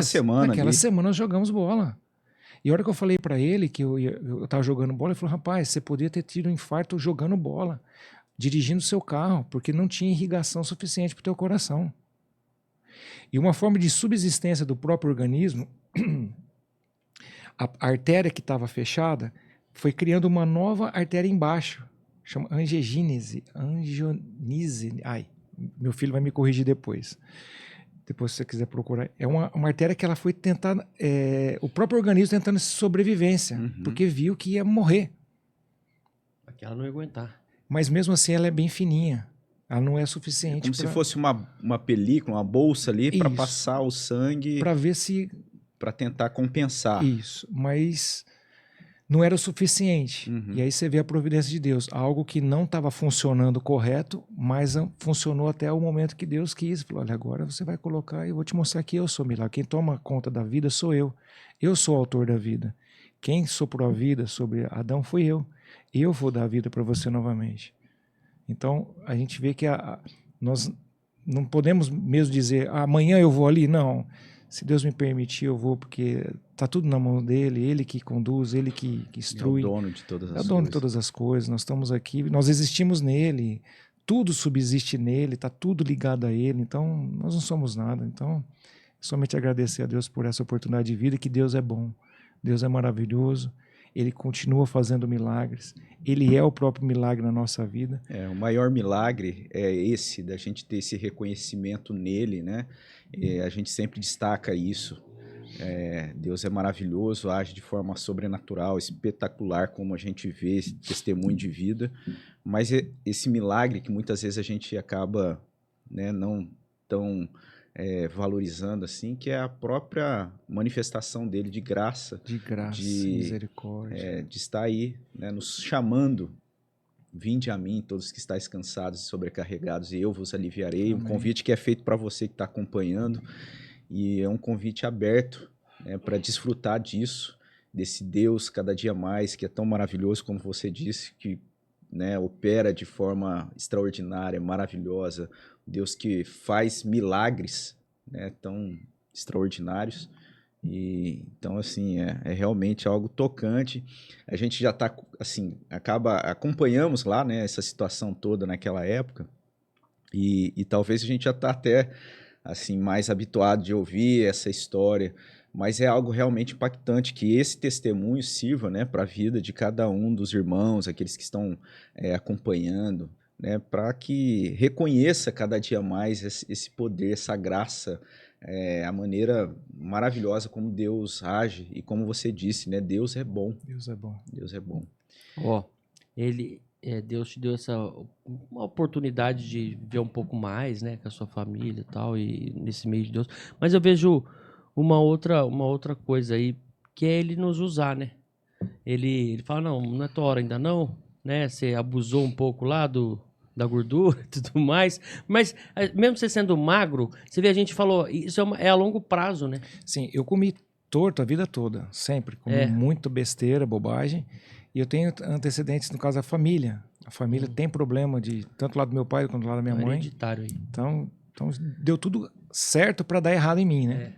semana.
Naquela semana nós jogamos bola. E a hora que eu falei para ele que eu tava jogando bola, ele falou, rapaz, você podia ter tido um infarto jogando bola, dirigindo seu carro, porque não tinha irrigação suficiente para o teu coração. E uma forma de subsistência do próprio organismo, a artéria que estava fechada foi criando uma nova artéria embaixo, chama angiogênese. Ai, meu filho vai me corrigir depois. Depois, se você quiser procurar. É uma artéria que ela foi tentar, o próprio organismo tentando sobrevivência, porque viu que ia morrer.
Aqui ela não ia aguentar.
Mas mesmo assim ela é bem fininha. Ela não é suficiente.
Como se fosse uma película, uma bolsa ali para passar o sangue.
Para ver se
para tentar compensar.
Isso, mas não era o suficiente. E aí você vê a providência de Deus. Algo que não estava funcionando correto, mas funcionou até o momento que Deus quis. Falou, olha, agora você vai colocar e eu vou te mostrar que eu sou milagre. Quem toma conta da vida sou eu. Eu sou o autor da vida. Quem soprou a vida sobre Adão fui eu. Eu vou dar a vida para você novamente. Então, a gente vê que nós não podemos mesmo dizer, amanhã eu vou ali. Não. Se Deus me permitir, eu vou, porque está tudo na mão dele, ele que conduz, ele que instrui.
É o dono de todas as coisas.
É o dono de todas as coisas, nós estamos aqui, nós existimos nele, tudo subsiste nele, está tudo ligado a ele, então nós não somos nada. Então, somente agradecer a Deus por essa oportunidade de vida, que Deus é bom, Deus é maravilhoso, ele continua fazendo milagres, ele é o próprio milagre na nossa vida.
O maior milagre é esse, da gente ter esse reconhecimento nele, né? A gente sempre destaca isso. Deus é maravilhoso, age de forma sobrenatural, espetacular, como a gente vê esse testemunho de vida, mas esse milagre que muitas vezes a gente acaba, né, não tão valorizando assim, que é a própria manifestação dele de graça,
misericórdia,
de estar aí, né, nos chamando. Vinde a mim, todos que estáis cansados e sobrecarregados, e eu vos aliviarei. Amém. Um convite que é feito para você que está acompanhando, e é um convite aberto, né, para desfrutar disso, desse Deus cada dia mais, que é tão maravilhoso, como você disse, que, né, opera de forma extraordinária, maravilhosa, Deus que faz milagres, né, tão extraordinários. Então, assim, é realmente algo tocante. A gente já está, assim, acompanhamos lá, né, essa situação toda naquela época, e talvez a gente já está até, assim, mais habituado de ouvir essa história, mas é algo realmente impactante, que esse testemunho sirva, né, para a vida de cada um dos irmãos, aqueles que estão acompanhando, né, para que reconheça cada dia mais esse poder, essa graça, a maneira maravilhosa como Deus age, e como você disse, né, Deus é bom.
Deus é bom.
Deus é bom.
Deus te deu uma oportunidade de ver um pouco mais, né, com a sua família e tal, e nesse meio de Deus. Mas eu vejo uma outra coisa aí, que é ele nos usar, né? Ele fala, não é tua hora ainda não, né? Você abusou um pouco lá da gordura e tudo mais, mas mesmo você sendo magro, você vê, a gente falou, isso é a longo prazo, né?
Sim, eu comi torto a vida toda, sempre, comi muita besteira, bobagem, e eu tenho antecedentes, no caso, da família. A família tem problema tanto do lado do meu pai quanto do lado da minha mãe.
Hereditário aí.
Então deu tudo certo para dar errado em mim, né?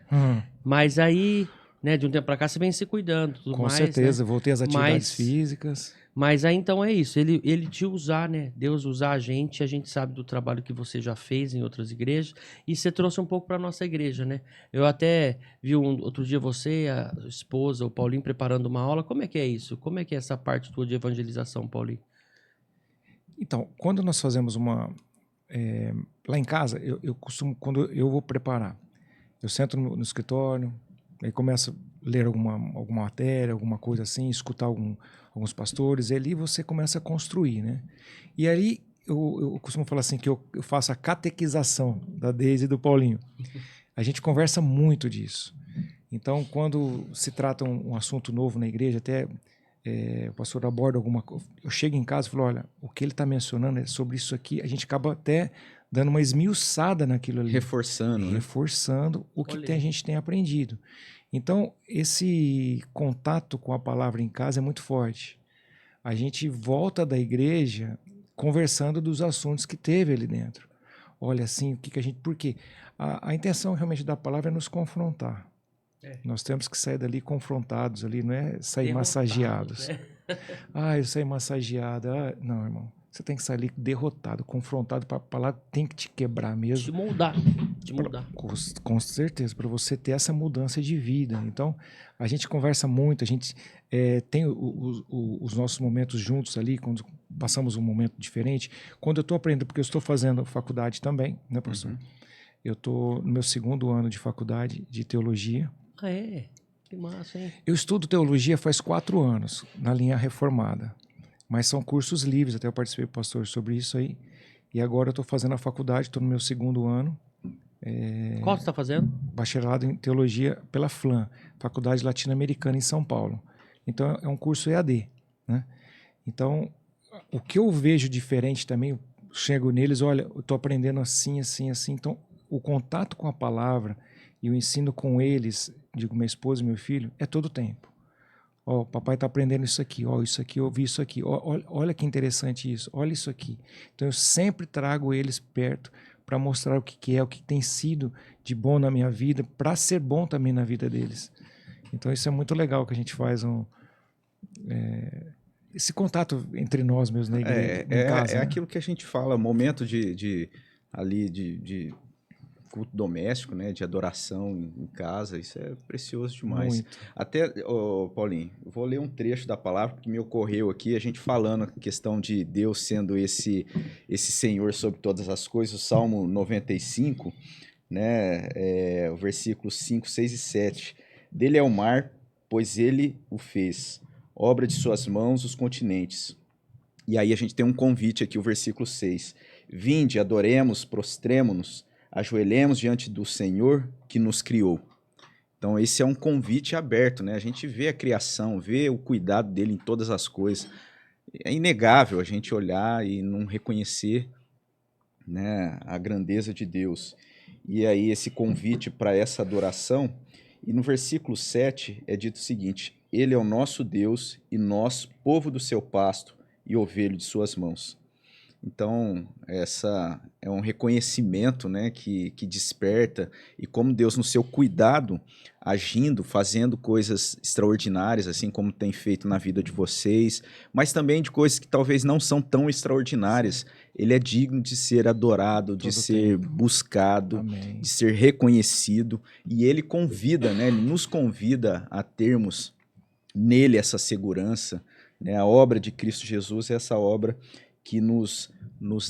Mas aí, né, de um tempo para cá, você vem se cuidando, tudo
Com
mais. Com
certeza, né? Voltei às atividades físicas.
Mas aí então é isso, ele te usar, né? Deus usar a gente sabe do trabalho que você já fez em outras igrejas, e você trouxe um pouco para nossa igreja, né? Eu até vi outro dia você, a esposa, o Paulinho, preparando uma aula. Como é que é isso? Como é que é essa parte tua de evangelização, Paulinho?
Então, quando nós fazemos lá em casa, eu costumo, quando eu vou preparar, eu sento no escritório, aí começo a ler alguma matéria, alguma coisa assim, escutar alguns pastores, e ali você começa a construir, né? E ali eu costumo falar assim, que eu faço a catequização da Deise e do Paulinho. A gente conversa muito disso. Então, quando se trata um assunto novo na igreja, até o pastor aborda alguma coisa, eu chego em casa e falo, olha, o que ele está mencionando é sobre isso aqui, a gente acaba até dando uma esmiuçada naquilo ali. Reforçando o que a gente tem aprendido. Então, esse contato com a palavra em casa é muito forte. A gente volta da igreja conversando dos assuntos que teve ali dentro. Olha, assim, o que a gente... Por quê? A intenção realmente da palavra é nos confrontar. Nós temos que sair dali confrontados ali, não é sair massageados. Né? Eu saí massageado. Não, irmão. Você tem que sair ali derrotado, confrontado, para a palavra tem que te quebrar mesmo.
Te moldar.
Com certeza, para você ter essa mudança de vida. Então, a gente conversa muito, a gente tem os nossos momentos juntos ali, quando passamos um momento diferente. Quando eu estou aprendendo, porque eu estou fazendo faculdade também, né, professor? Eu estou no meu 2º ano de faculdade de teologia.
Ah, é? Que massa, hein?
Eu estudo teologia faz 4 anos, na linha reformada. Mas são cursos livres, até eu participei com o pastor sobre isso aí. E agora eu estou fazendo a faculdade, estou no meu 2º ano.
Qual você está fazendo?
bacharelado em teologia pela FLAM, Faculdade Latino-Americana em São Paulo. Então é um curso EAD, né? Então o que eu vejo diferente também, eu chego neles, olha, eu estou aprendendo assim, assim, assim. Então o contato com a palavra e o ensino com eles, digo, minha esposa e meu filho, é todo o tempo. Ó, o papai está aprendendo isso aqui, ó, isso aqui, eu ouvi isso aqui, ó, olha que interessante isso, olha isso aqui. Então eu sempre trago eles perto para mostrar o que é, o que tem sido de bom na minha vida, para ser bom também na vida deles. Então isso é muito legal que a gente faz esse contato entre nós mesmos na igreja, em casa.
É
né?
aquilo que a gente fala, momento de culto doméstico, né, de adoração em casa, isso é precioso demais.
Muito.
Até, Paulinho, eu vou ler um trecho da palavra que me ocorreu aqui, a gente falando a questão de Deus sendo esse Senhor sobre todas as coisas, o Salmo 95, né, o versículos 5, 6 e 7. Dele é o mar, pois ele o fez, obra de suas mãos os continentes. E aí a gente tem um convite aqui, o versículo 6. Vinde, adoremos, prostremo-nos, ajoelhemos diante do Senhor que nos criou. Então esse é um convite aberto, né? A gente vê a criação, vê o cuidado dele em todas as coisas. É inegável a gente olhar e não reconhecer, né, a grandeza de Deus. E aí esse convite para essa adoração, e no versículo 7 é dito o seguinte: Ele é o nosso Deus e nós, povo do seu pasto e ovelho de suas mãos. Então, essa é um reconhecimento, né, que desperta, e como Deus, no seu cuidado, agindo, fazendo coisas extraordinárias, assim como tem feito na vida de vocês, mas também de coisas que talvez não são tão extraordinárias. Ele é digno de ser adorado, de ser buscado,
Amém.
de ser reconhecido, e ele convida, né, ele nos convida a termos nele essa segurança, né? A obra de Cristo Jesus é essa obra que nos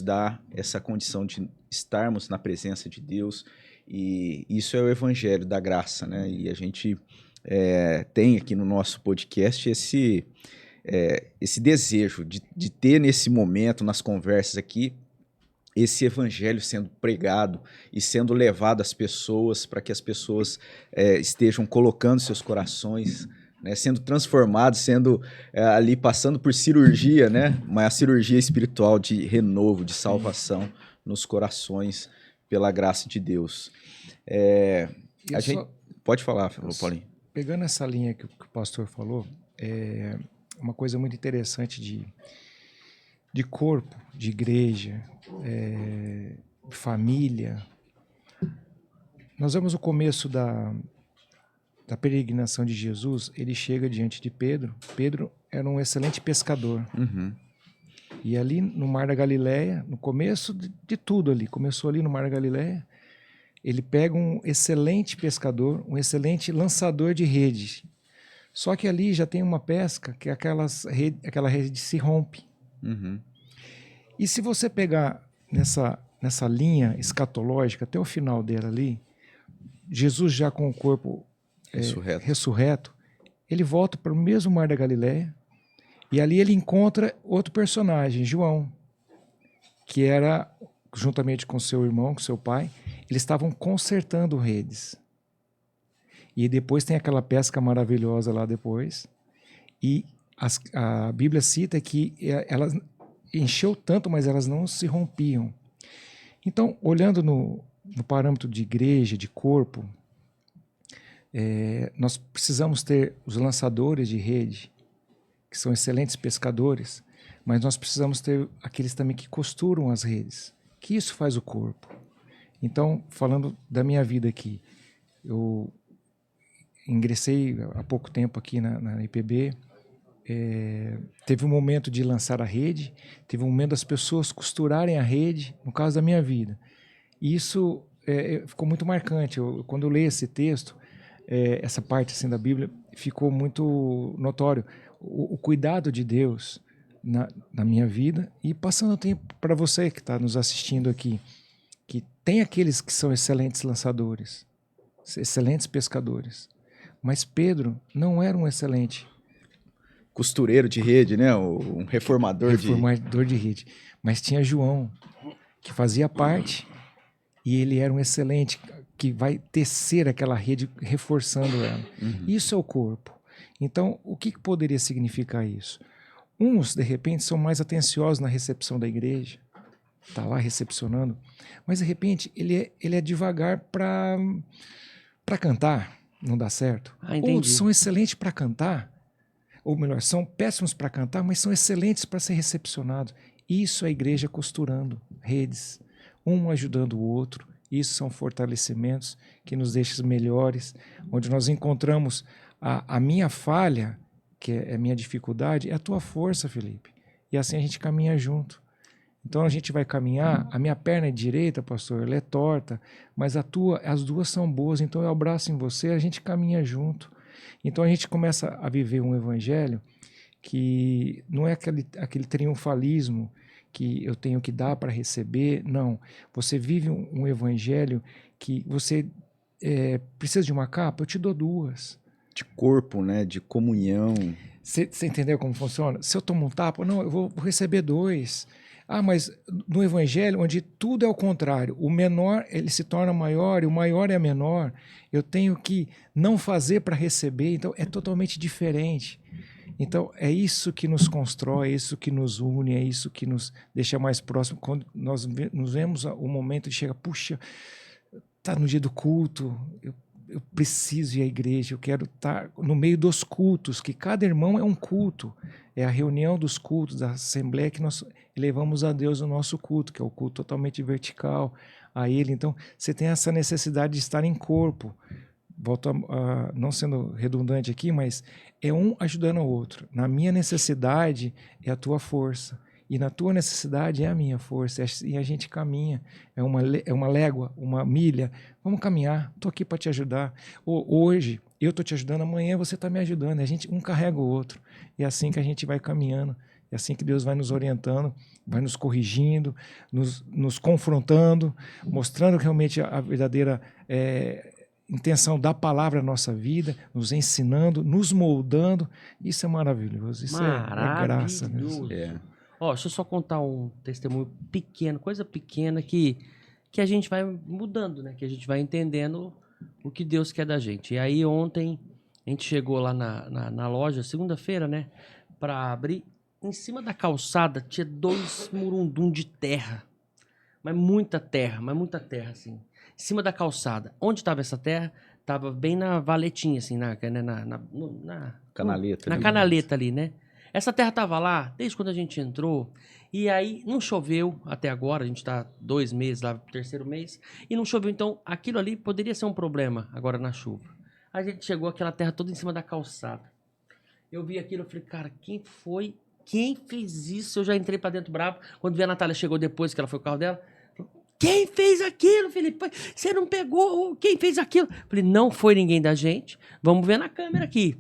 dá essa condição de estarmos na presença de Deus, e isso é o evangelho da graça, né? E a gente tem aqui no nosso podcast esse desejo de ter nesse momento, nas conversas aqui, esse evangelho sendo pregado e sendo levado às pessoas, para que as pessoas estejam colocando seus corações, né, sendo transformados, sendo ali passando por cirurgia, né, mas a cirurgia espiritual de renovo, de salvação nos corações pela graça de Deus. A gente pode falar, Paulinho.
Pegando essa linha que o pastor falou, uma coisa muito interessante de corpo, de igreja, de família. Nós vemos o começo da peregrinação de Jesus. Ele chega diante de Pedro. Pedro era um excelente pescador.
Uhum.
E ali no Mar da Galileia, no começo de tudo ali, começou ali no Mar da Galileia, ele pega um excelente pescador, um excelente lançador de rede. Só que ali já tem uma pesca que aquela rede se rompe.
Uhum.
E se você pegar nessa linha escatológica até o final dela ali, Jesus já com o corpo ressurreto, ele volta para o mesmo Mar da Galileia, e ali ele encontra outro personagem, João, que era, juntamente com seu irmão, com seu pai, eles estavam consertando redes. E depois tem aquela pesca maravilhosa lá depois, e a Bíblia cita que elas encheu tanto, mas elas não se rompiam. Então, olhando no parâmetro de igreja, de corpo, nós precisamos ter os lançadores de rede, que são excelentes pescadores, mas nós precisamos ter aqueles também que costuram as redes, que isso faz o corpo. Então, falando da minha vida aqui, eu ingressei há pouco tempo aqui na IPB, teve um momento de lançar a rede, teve um momento das pessoas costurarem a rede, no caso da minha vida. E isso ficou muito marcante. Quando eu leio esse texto, essa parte assim da Bíblia, ficou muito notório o cuidado de Deus na minha vida. E passando o tempo para você que está nos assistindo aqui, que tem aqueles que são excelentes lançadores, excelentes pescadores, mas Pedro não era um excelente
costureiro de rede, né? Um reformador
de rede. Mas tinha João, que fazia parte, e ele era um excelente que vai tecer aquela rede reforçando ela. Isso é o corpo. Então, o que poderia significar isso? Uns, de repente, são mais atenciosos na recepção da igreja, está lá recepcionando, mas, de repente, ele é devagar para cantar, não dá certo. Outros são excelentes para cantar, ou melhor, são péssimos para cantar, mas são excelentes para ser recepcionados. Isso é a igreja costurando redes, um ajudando o outro. Isso são fortalecimentos que nos deixam melhores, onde nós encontramos a minha falha, que é a minha dificuldade, é a tua força, Felipe. E assim a gente caminha junto. Então a gente vai caminhar, a minha perna é direita, pastor, ela é torta, mas as duas são boas, então eu abraço em você, a gente caminha junto. Então a gente começa a viver um evangelho que não é aquele triunfalismo que eu tenho que dar para receber, não. Você vive um evangelho que você precisa de uma capa, eu te dou duas.
De corpo, né? De comunhão.
Você entendeu como funciona? Se eu tomo um tapa, não, eu vou receber dois. Ah, mas no evangelho, onde tudo é o contrário, o menor ele se torna maior e o maior é menor, eu tenho que não fazer para receber, então é totalmente diferente. Então é isso que nos constrói, é isso que nos une, é isso que nos deixa mais próximo. Quando nós nos vemos o momento de chegar, puxa, tá no dia do culto, eu preciso ir à igreja, eu quero estar no meio dos cultos, que cada irmão é um culto, é a reunião dos cultos, da assembleia que nós elevamos a Deus o nosso culto, que é o culto totalmente vertical a Ele. Então, você tem essa necessidade de estar em corpo. Volto não sendo redundante aqui, mas é um ajudando o outro. Na minha necessidade é a tua força. E na tua necessidade é a minha força, e a gente caminha, é uma légua, uma milha, vamos caminhar, estou aqui para te ajudar. Hoje eu estou te ajudando, amanhã você está me ajudando, a gente um carrega o outro, e é assim que a gente vai caminhando, é assim que Deus vai nos orientando, vai nos corrigindo, nos confrontando, mostrando realmente a verdadeira intenção da palavra na nossa vida, nos ensinando, nos moldando. Isso é maravilhoso, isso é graça mesmo.
Deixa eu só contar um testemunho pequeno, coisa pequena que a gente vai mudando, né? Que a gente vai entendendo o que Deus quer da gente. E aí ontem a gente chegou lá na loja, segunda-feira, né? Pra abrir. Em cima da calçada tinha 2 murundum de terra. Mas muita terra, assim. Em cima da calçada. Onde estava essa terra? Tava bem na valetinha, assim, na
canaleta.
Na canaleta ali, né? Essa terra estava lá desde quando a gente entrou, e aí não choveu até agora, a gente está 2 meses lá, 3º mês, e não choveu, então aquilo ali poderia ser um problema agora na chuva. A gente chegou aquela terra toda em cima da calçada. Eu vi aquilo, eu falei, cara, quem fez isso? Eu já entrei para dentro bravo, quando vi a Natália chegou depois, que ela foi o carro dela, quem fez aquilo, Felipe? Você não pegou, quem fez aquilo? Eu falei, não foi ninguém da gente, vamos ver na câmera aqui.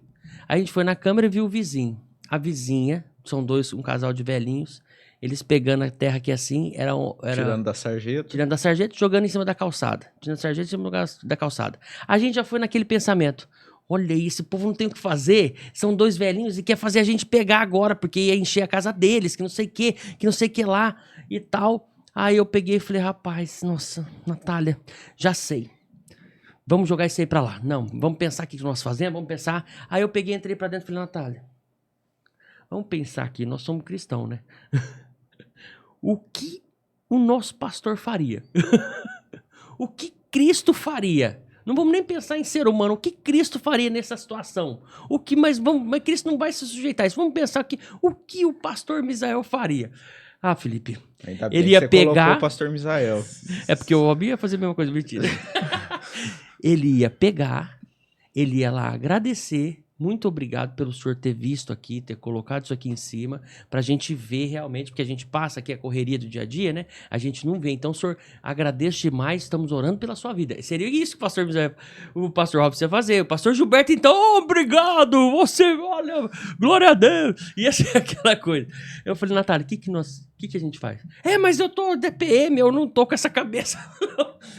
A gente foi na câmera e viu o vizinho. A vizinha, são um casal de velhinhos, eles pegando a terra aqui assim,
tirando da sarjeta.
Tirando da sarjeta e jogando em cima da calçada. Tirando da sarjeta em cima da calçada. A gente já foi naquele pensamento, olha isso, esse povo não tem o que fazer, são 2 velhinhos e quer fazer a gente pegar agora, porque ia encher a casa deles, que não sei o que lá e tal. Aí eu peguei e falei, rapaz, nossa, Natália, já sei. Vamos jogar isso aí pra lá. Não, vamos pensar o que nós fazemos, vamos pensar. Aí eu peguei, entrei pra dentro e falei, Natália, vamos pensar aqui, nós somos cristãos, né? O que o nosso pastor faria? O que Cristo faria? Não vamos nem pensar em ser humano, o que Cristo faria nessa situação? Mas Cristo não vai se sujeitar a isso. Vamos pensar aqui, o que o pastor Misael faria? Ah, Felipe,
ainda bem
ele
que
ia
você
pegar...
colocou o pastor Misael.
É porque o Robi ia fazer a mesma coisa, mentira. Ele ia pegar, ele ia lá agradecer, muito obrigado pelo senhor ter visto aqui, ter colocado isso aqui em cima, pra gente ver realmente, porque a gente passa aqui a correria do dia a dia, né? A gente não vê. Então, senhor, agradeço demais, estamos orando pela sua vida. Seria isso que o pastor Robson ia fazer. O pastor Gilberto, então, obrigado, você, olha, glória a Deus. Ia ser aquela coisa. Eu falei, Natália, o que a gente faz? Mas eu tô DPM, eu não tô com essa cabeça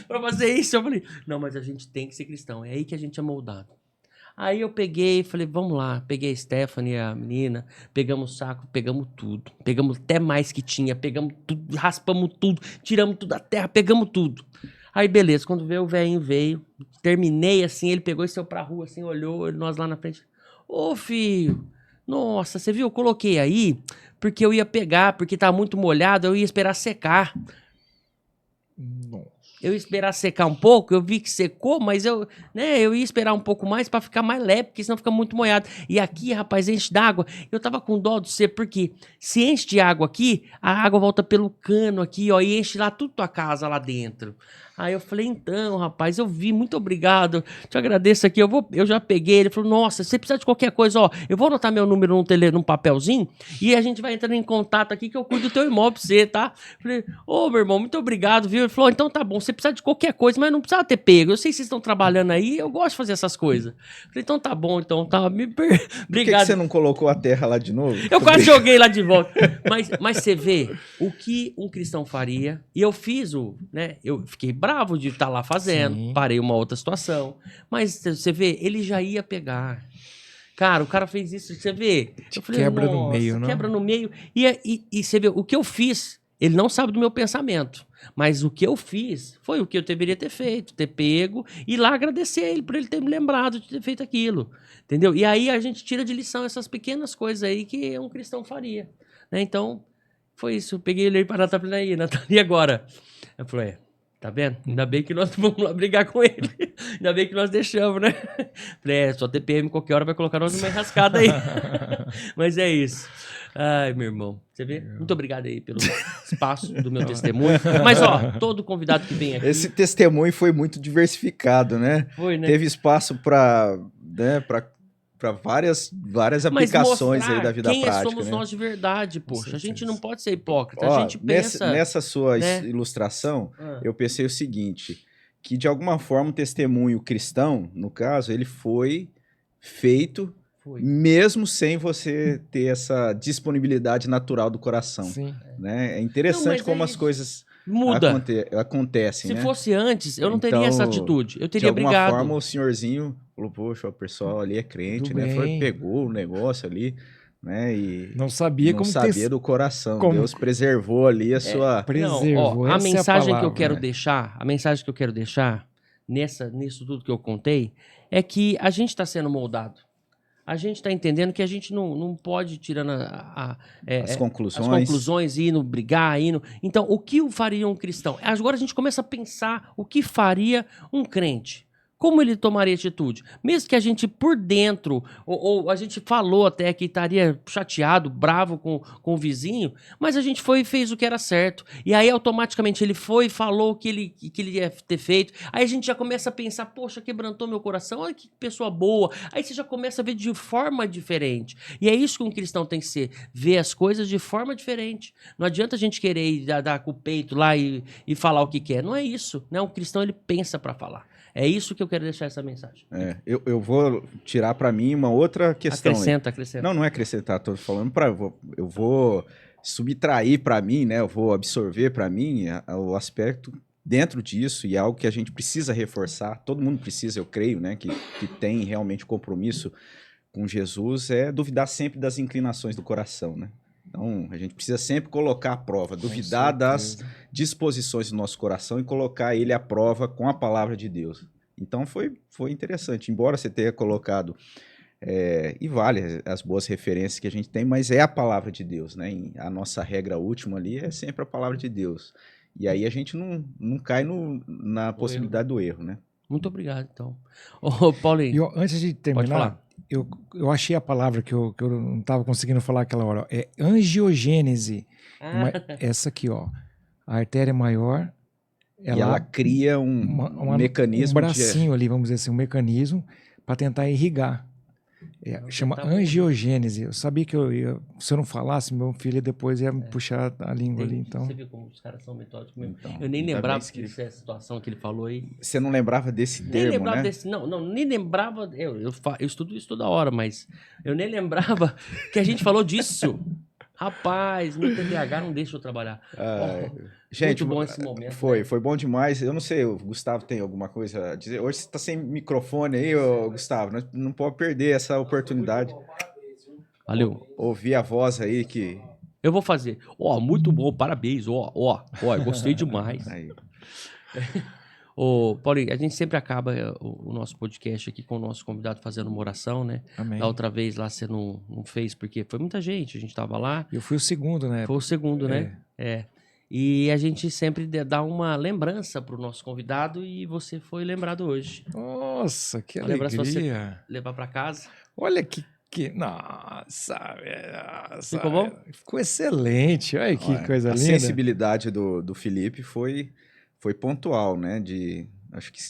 pra fazer isso. Eu falei, não, mas a gente tem que ser cristão, é aí que a gente é moldado. Aí eu peguei e falei, vamos lá. Peguei a Stephanie, a menina, pegamos o saco, pegamos tudo. Pegamos até mais que tinha, pegamos tudo, raspamos tudo, tiramos tudo da terra, pegamos tudo. Aí, beleza, quando veio, o velhinho veio, terminei assim, ele pegou e saiu pra rua, assim, olhou, nós lá na frente. Ô, filho, nossa, você viu? Eu coloquei aí, porque eu ia pegar, porque tá muito molhado, eu ia esperar secar.
Nossa.
Eu ia esperar secar um pouco, eu vi que secou, mas eu ia esperar um pouco mais pra ficar mais leve, porque senão fica muito molhado. E aqui, rapaz, enche d'água. Eu tava com dó de você, porque se enche de água aqui, a água volta pelo cano aqui, ó, e enche lá tudo tua casa lá dentro. Aí eu falei, então, rapaz, eu vi, muito obrigado, te agradeço aqui, eu já peguei. Ele falou, nossa, você precisa de qualquer coisa, ó, eu vou anotar meu número num papelzinho, e a gente vai entrando em contato aqui que eu cuido do teu imóvel pra você, tá? Falei, ô, meu irmão, muito obrigado, viu? Ele falou, então tá bom, você precisa de qualquer coisa, mas não precisa ter pego, eu sei que vocês estão trabalhando aí, eu gosto de fazer essas coisas. Falei, então tá bom, então, tá,
Por
obrigado.
que você não colocou a terra lá de novo?
Eu quase joguei lá de volta. Mas você vê o que um cristão faria. E eu fiz eu fiquei bravo de estar lá fazendo.
Sim.
Parei uma outra situação. Mas você vê, ele já ia pegar. Cara, o cara fez isso, você vê. Eu falei,
Quebra no
nossa,
meio, não?
quebra no meio. E você vê, o que eu fiz, ele não sabe do meu pensamento. Mas o que eu fiz foi o que eu deveria ter feito, ter pego e lá agradecer a ele por ele ter me lembrado de ter feito aquilo. Entendeu? E aí a gente tira de lição essas pequenas coisas aí que um cristão faria. Né? Então, foi isso. Eu peguei ele para Natália aí, Natália, e agora? Eu falei, tá vendo? Ainda bem que nós vamos lá brigar com ele. Ainda bem que nós deixamos, né? Falei, só TPM qualquer hora vai colocar nós numa enrascada aí. Mas é isso. Ai, meu irmão. Você vê? Muito obrigado aí pelo espaço do meu testemunho. Mas, ó, todo convidado que vem aqui...
Esse testemunho foi muito diversificado, né?
Foi, né?
Teve espaço para várias aplicações aí da vida
quem
prática.
somos
né?
nós de verdade, poxa. A gente não pode ser hipócrita.
Ó,
A gente pensa...
Nessa sua
né?
ilustração, eu pensei o seguinte, que de alguma forma o testemunho cristão, no caso, ele foi feito mesmo sem você ter essa disponibilidade natural do coração.
Sim.
Né? É interessante como as coisas acontecem.
Se
né?
fosse antes, eu não teria essa atitude. Eu teria brigado.
De alguma forma, o senhorzinho falou, poxa, o pessoal ali é crente, né? Pegou o negócio ali, né? E
não sabia
do coração. Deus preservou ali a sua...
Preservou,
a mensagem que eu quero deixar, a mensagem que eu quero deixar nisso tudo que eu contei, é que a gente está sendo moldado. A gente está entendendo que a gente não pode ir tirando
as conclusões
e indo brigar, Então, o que faria um cristão? Agora a gente começa a pensar o que faria um crente. Como ele tomaria atitude? Mesmo que a gente por dentro, ou a gente falou até que estaria chateado, bravo com o vizinho, mas a gente foi e fez o que era certo. E aí automaticamente ele foi e falou o que ele ia ter feito. Aí a gente já começa a pensar, poxa, quebrantou meu coração, olha que pessoa boa. Aí você já começa a ver de forma diferente. E é isso que um cristão tem que ser, ver as coisas de forma diferente. Não adianta a gente querer ir dar com o peito lá e falar o que quer. Não é isso. Né? Um cristão ele pensa para falar. É isso que eu quero deixar essa mensagem.
Eu vou tirar para mim uma outra questão.
Acrescenta.
Não é acrescentar, estou falando eu vou subtrair para mim, né? Eu vou absorver para mim o aspecto dentro disso, e é algo que a gente precisa reforçar, todo mundo precisa, eu creio, né? Que tem realmente compromisso com Jesus, é duvidar sempre das inclinações do coração, né? Então, a gente precisa sempre colocar à prova, duvidar das disposições do nosso coração e colocar ele à prova com a palavra de Deus. Então, foi interessante. Embora você tenha colocado, e vale as boas referências que a gente tem, mas é a palavra de Deus, né? A nossa regra última ali é sempre a palavra de Deus. E aí a gente não cai na possibilidade do erro, né?
Muito obrigado, então. Ô, Paulinho.
Antes de terminar, eu achei a palavra que eu não estava conseguindo falar aquela hora. É angiogênese. Essa aqui, ó. A artéria maior.
Ela cria um mecanismo.
Um bracinho ali, vamos dizer assim, um mecanismo para tentar irrigar. Chama angiogênese. Eu sabia que se eu não falasse, meu filho depois ia me puxar a língua ali. Então.
Você viu como os caras são metódicos mesmo? Eu nem lembrava dessa situação que ele falou aí.
Você não lembrava desse termo,
nem lembrava
né?
Nem lembrava. Eu estudo isso toda hora, mas eu nem lembrava que a gente falou disso. Rapaz, meu TDAH não deixa eu trabalhar.
Gente,
muito bom esse momento.
Foi bom demais. Eu não sei, o Gustavo tem alguma coisa a dizer? Hoje você está sem microfone aí, Gustavo. Não pode perder essa oportunidade.
Valeu.
Ouvir a voz aí que...
Eu vou fazer. Muito bom, parabéns. Eu gostei demais.
Aí.
Ô, Paulinho, a gente sempre acaba o nosso podcast aqui com o nosso convidado fazendo uma oração, né?
Amém.
Da outra vez lá você não fez, porque foi muita gente, a gente tava lá.
Eu fui o segundo, né?
Foi o segundo, né? É. E a gente sempre dá uma lembrança pro nosso convidado e você foi lembrado hoje.
Nossa, que
Uma lembrança pra você
alegria.
levar pra casa.
Olha que... Nossa,
Ficou bom?
Ficou excelente. Olha que
Olha,
coisa
a
linda.
sensibilidade do Felipe foi pontual, né? Acho que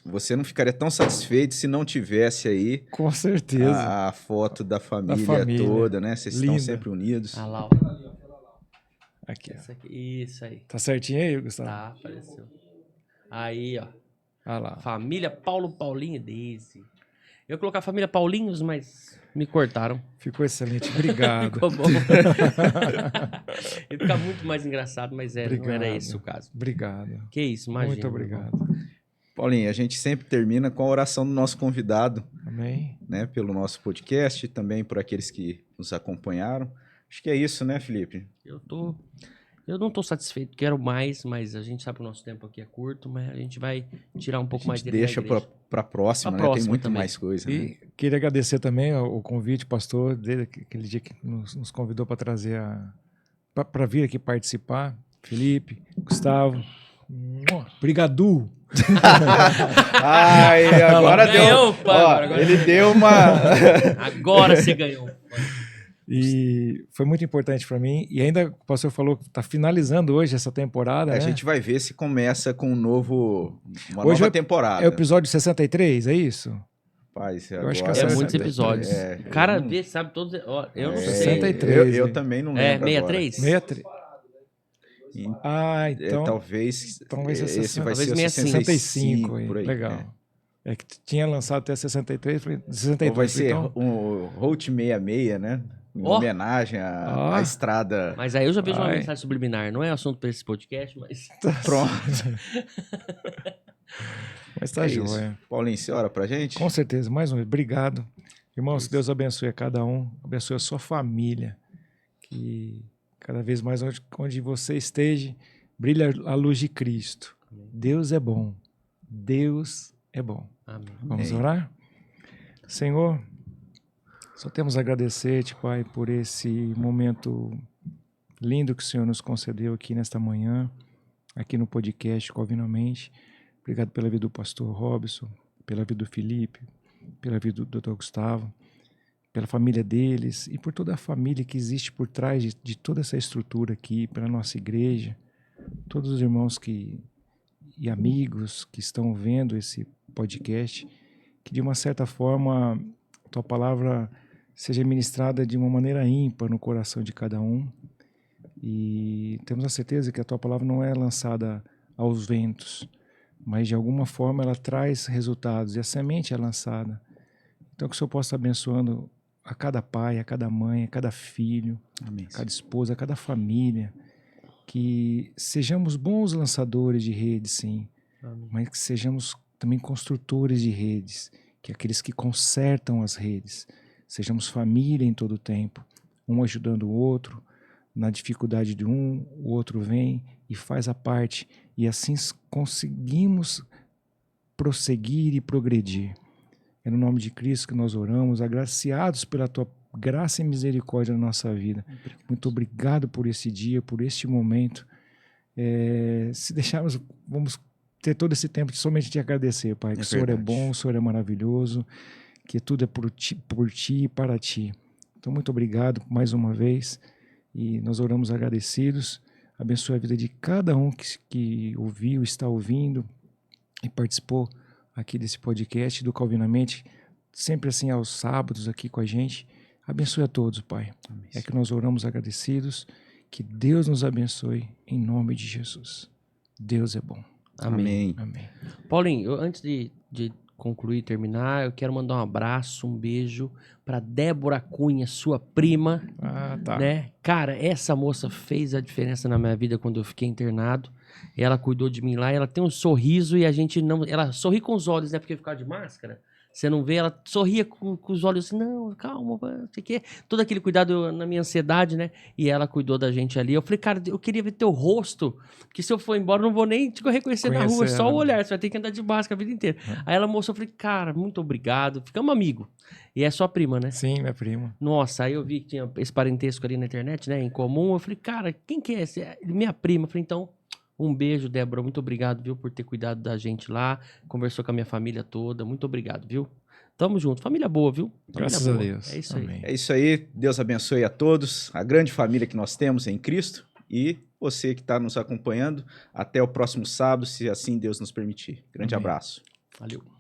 você não ficaria tão satisfeito se não tivesse aí
Com certeza.
a foto da família toda, né? Vocês
Linda.
estão sempre unidos.
Ah lá, ó.
Aqui, ó.
Isso aí.
Tá certinho aí, Gustavo?
Tá, apareceu. Aí, ó.
Ah lá.
Família Paulinho e Daisy. Eu ia colocar família Paulinhos, mas me cortaram.
Ficou excelente. Obrigado.
Ficou bom. Ia ficar muito mais engraçado, mas não era esse o caso.
Obrigado.
Que isso, imagina.
Muito obrigado.
Paulinho, a gente sempre termina com a oração do nosso convidado,
Amém.
né? Pelo nosso podcast e também por aqueles que nos acompanharam. Acho que é isso, né, Felipe?
Eu não tô satisfeito, quero mais, mas a gente sabe que o nosso tempo aqui é curto, mas a gente vai tirar um pouco mais dele.
Deixa para próxima, né? Tem muito
também.
mais coisa. Né?
E queria agradecer também o convite, pastor, desde aquele dia que nos convidou para trazer para vir aqui participar. Felipe, Gustavo. Brigadu.
Ai, agora deu.
Ganhou, pai,
Ó,
agora
ele deu uma.
Agora você ganhou.
E foi muito importante para mim. E ainda o pastor falou que está finalizando hoje essa temporada.
A
né?
gente vai ver se começa com uma
Hoje
nova temporada.
É o episódio 63, é isso?
Rapaz,
Eu acho que
É muitos
63.
episódios. O cara
eu
vê, sabe todos. Ó, eu não sei.
63.
Eu também não
É,
lembro.
63?
63. Ah, então.
Talvez esse vai
talvez
ser o 65,
aí.
por aí.
Legal. É que tinha lançado até 63, falei, 62.
Ou vai ser
então...
um Route 66, né? Em homenagem à estrada.
Mas aí eu já vejo uma mensagem subliminar. Não é assunto para esse podcast, mas.
Pronto.
Mas tá joia.
Paulinho, você ora pra gente?
Com certeza. Mais uma vez, obrigado. Irmãos, que Deus abençoe a cada um, abençoe a sua família. Que cada vez mais onde você esteja, brilhe a luz de Cristo. Deus é bom. Deus é bom.
Amém.
Vamos orar? Senhor, só temos a agradecer-te, Pai, por esse momento lindo que o Senhor nos concedeu aqui nesta manhã, aqui no podcast Calvinamente. Obrigado pela vida do pastor Robson, pela vida do Felipe, pela vida do Dr. Gustavo, pela família deles e por toda a família que existe por trás de toda essa estrutura aqui, pela nossa igreja, todos os irmãos e amigos que estão vendo esse podcast, que de uma certa forma a tua palavra seja ministrada de uma maneira ímpar no coração de cada um. E temos a certeza que a tua palavra não é lançada aos ventos, mas de alguma forma ela traz resultados e a semente é lançada. Então que o Senhor possa estar abençoando a cada pai, a cada mãe, a cada filho,
Amém.
a cada esposa, a cada família, que sejamos bons lançadores de redes, sim,
Amém.
mas que sejamos também construtores de redes, que aqueles que consertam as redes, sejamos família em todo o tempo, um ajudando o outro, na dificuldade de um, o outro vem e faz a parte, e assim conseguimos prosseguir e progredir. É no nome de Cristo que nós oramos, agraciados pela tua graça e misericórdia na nossa vida. Muito obrigado por esse dia, por este momento. Se deixarmos, vamos ter todo esse tempo de somente te agradecer, Pai, que o Senhor é bom, o Senhor é maravilhoso, que tudo é por ti e para ti. Então, muito obrigado mais uma vez, e nós oramos agradecidos. Abençoe a vida de cada um que ouviu, está ouvindo e participou aqui desse podcast do Calvinamente, sempre assim aos sábados aqui com a gente. Abençoe a todos, Pai. Amém. É que nós oramos agradecidos, que Deus nos abençoe em nome de Jesus. Deus é bom.
Amém.
Amém.
Paulinho, antes de concluir e terminar, eu quero mandar um abraço, um beijo para Débora Cunha, sua prima.
Tá.
Né? Cara, essa moça fez a diferença na minha vida quando eu fiquei internado. Ela cuidou de mim lá, ela tem um sorriso e a gente não... Ela sorri com os olhos, né? Porque ficava de máscara. Você não vê, ela sorria com os olhos assim, não, calma, não sei o quê. Todo aquele cuidado na minha ansiedade, né? E ela cuidou da gente ali. Eu falei, cara, eu queria ver teu rosto, que se eu for embora, eu não vou nem te reconhecer na rua, só o olhar, você vai ter que andar de máscara a vida inteira. Aí ela mostrou, eu falei, cara, muito obrigado, ficamos amigos. E é sua prima, né?
Sim, minha prima.
Nossa, aí eu vi que tinha esse parentesco ali na internet, né, em comum. Eu falei, cara, quem que é esse? Minha prima. Eu falei, então, um beijo, Débora. Muito obrigado, viu, por ter cuidado da gente lá. Conversou com a minha família toda. Muito obrigado, viu? Tamo junto. Família boa, viu? Família
Graças
boa.
a Deus.
É isso
Amém.
aí.
É isso aí. Deus abençoe a todos, a grande família que nós temos em Cristo e você que está nos acompanhando. Até o próximo sábado, se assim Deus nos permitir. Grande
Amém.
abraço.
Valeu.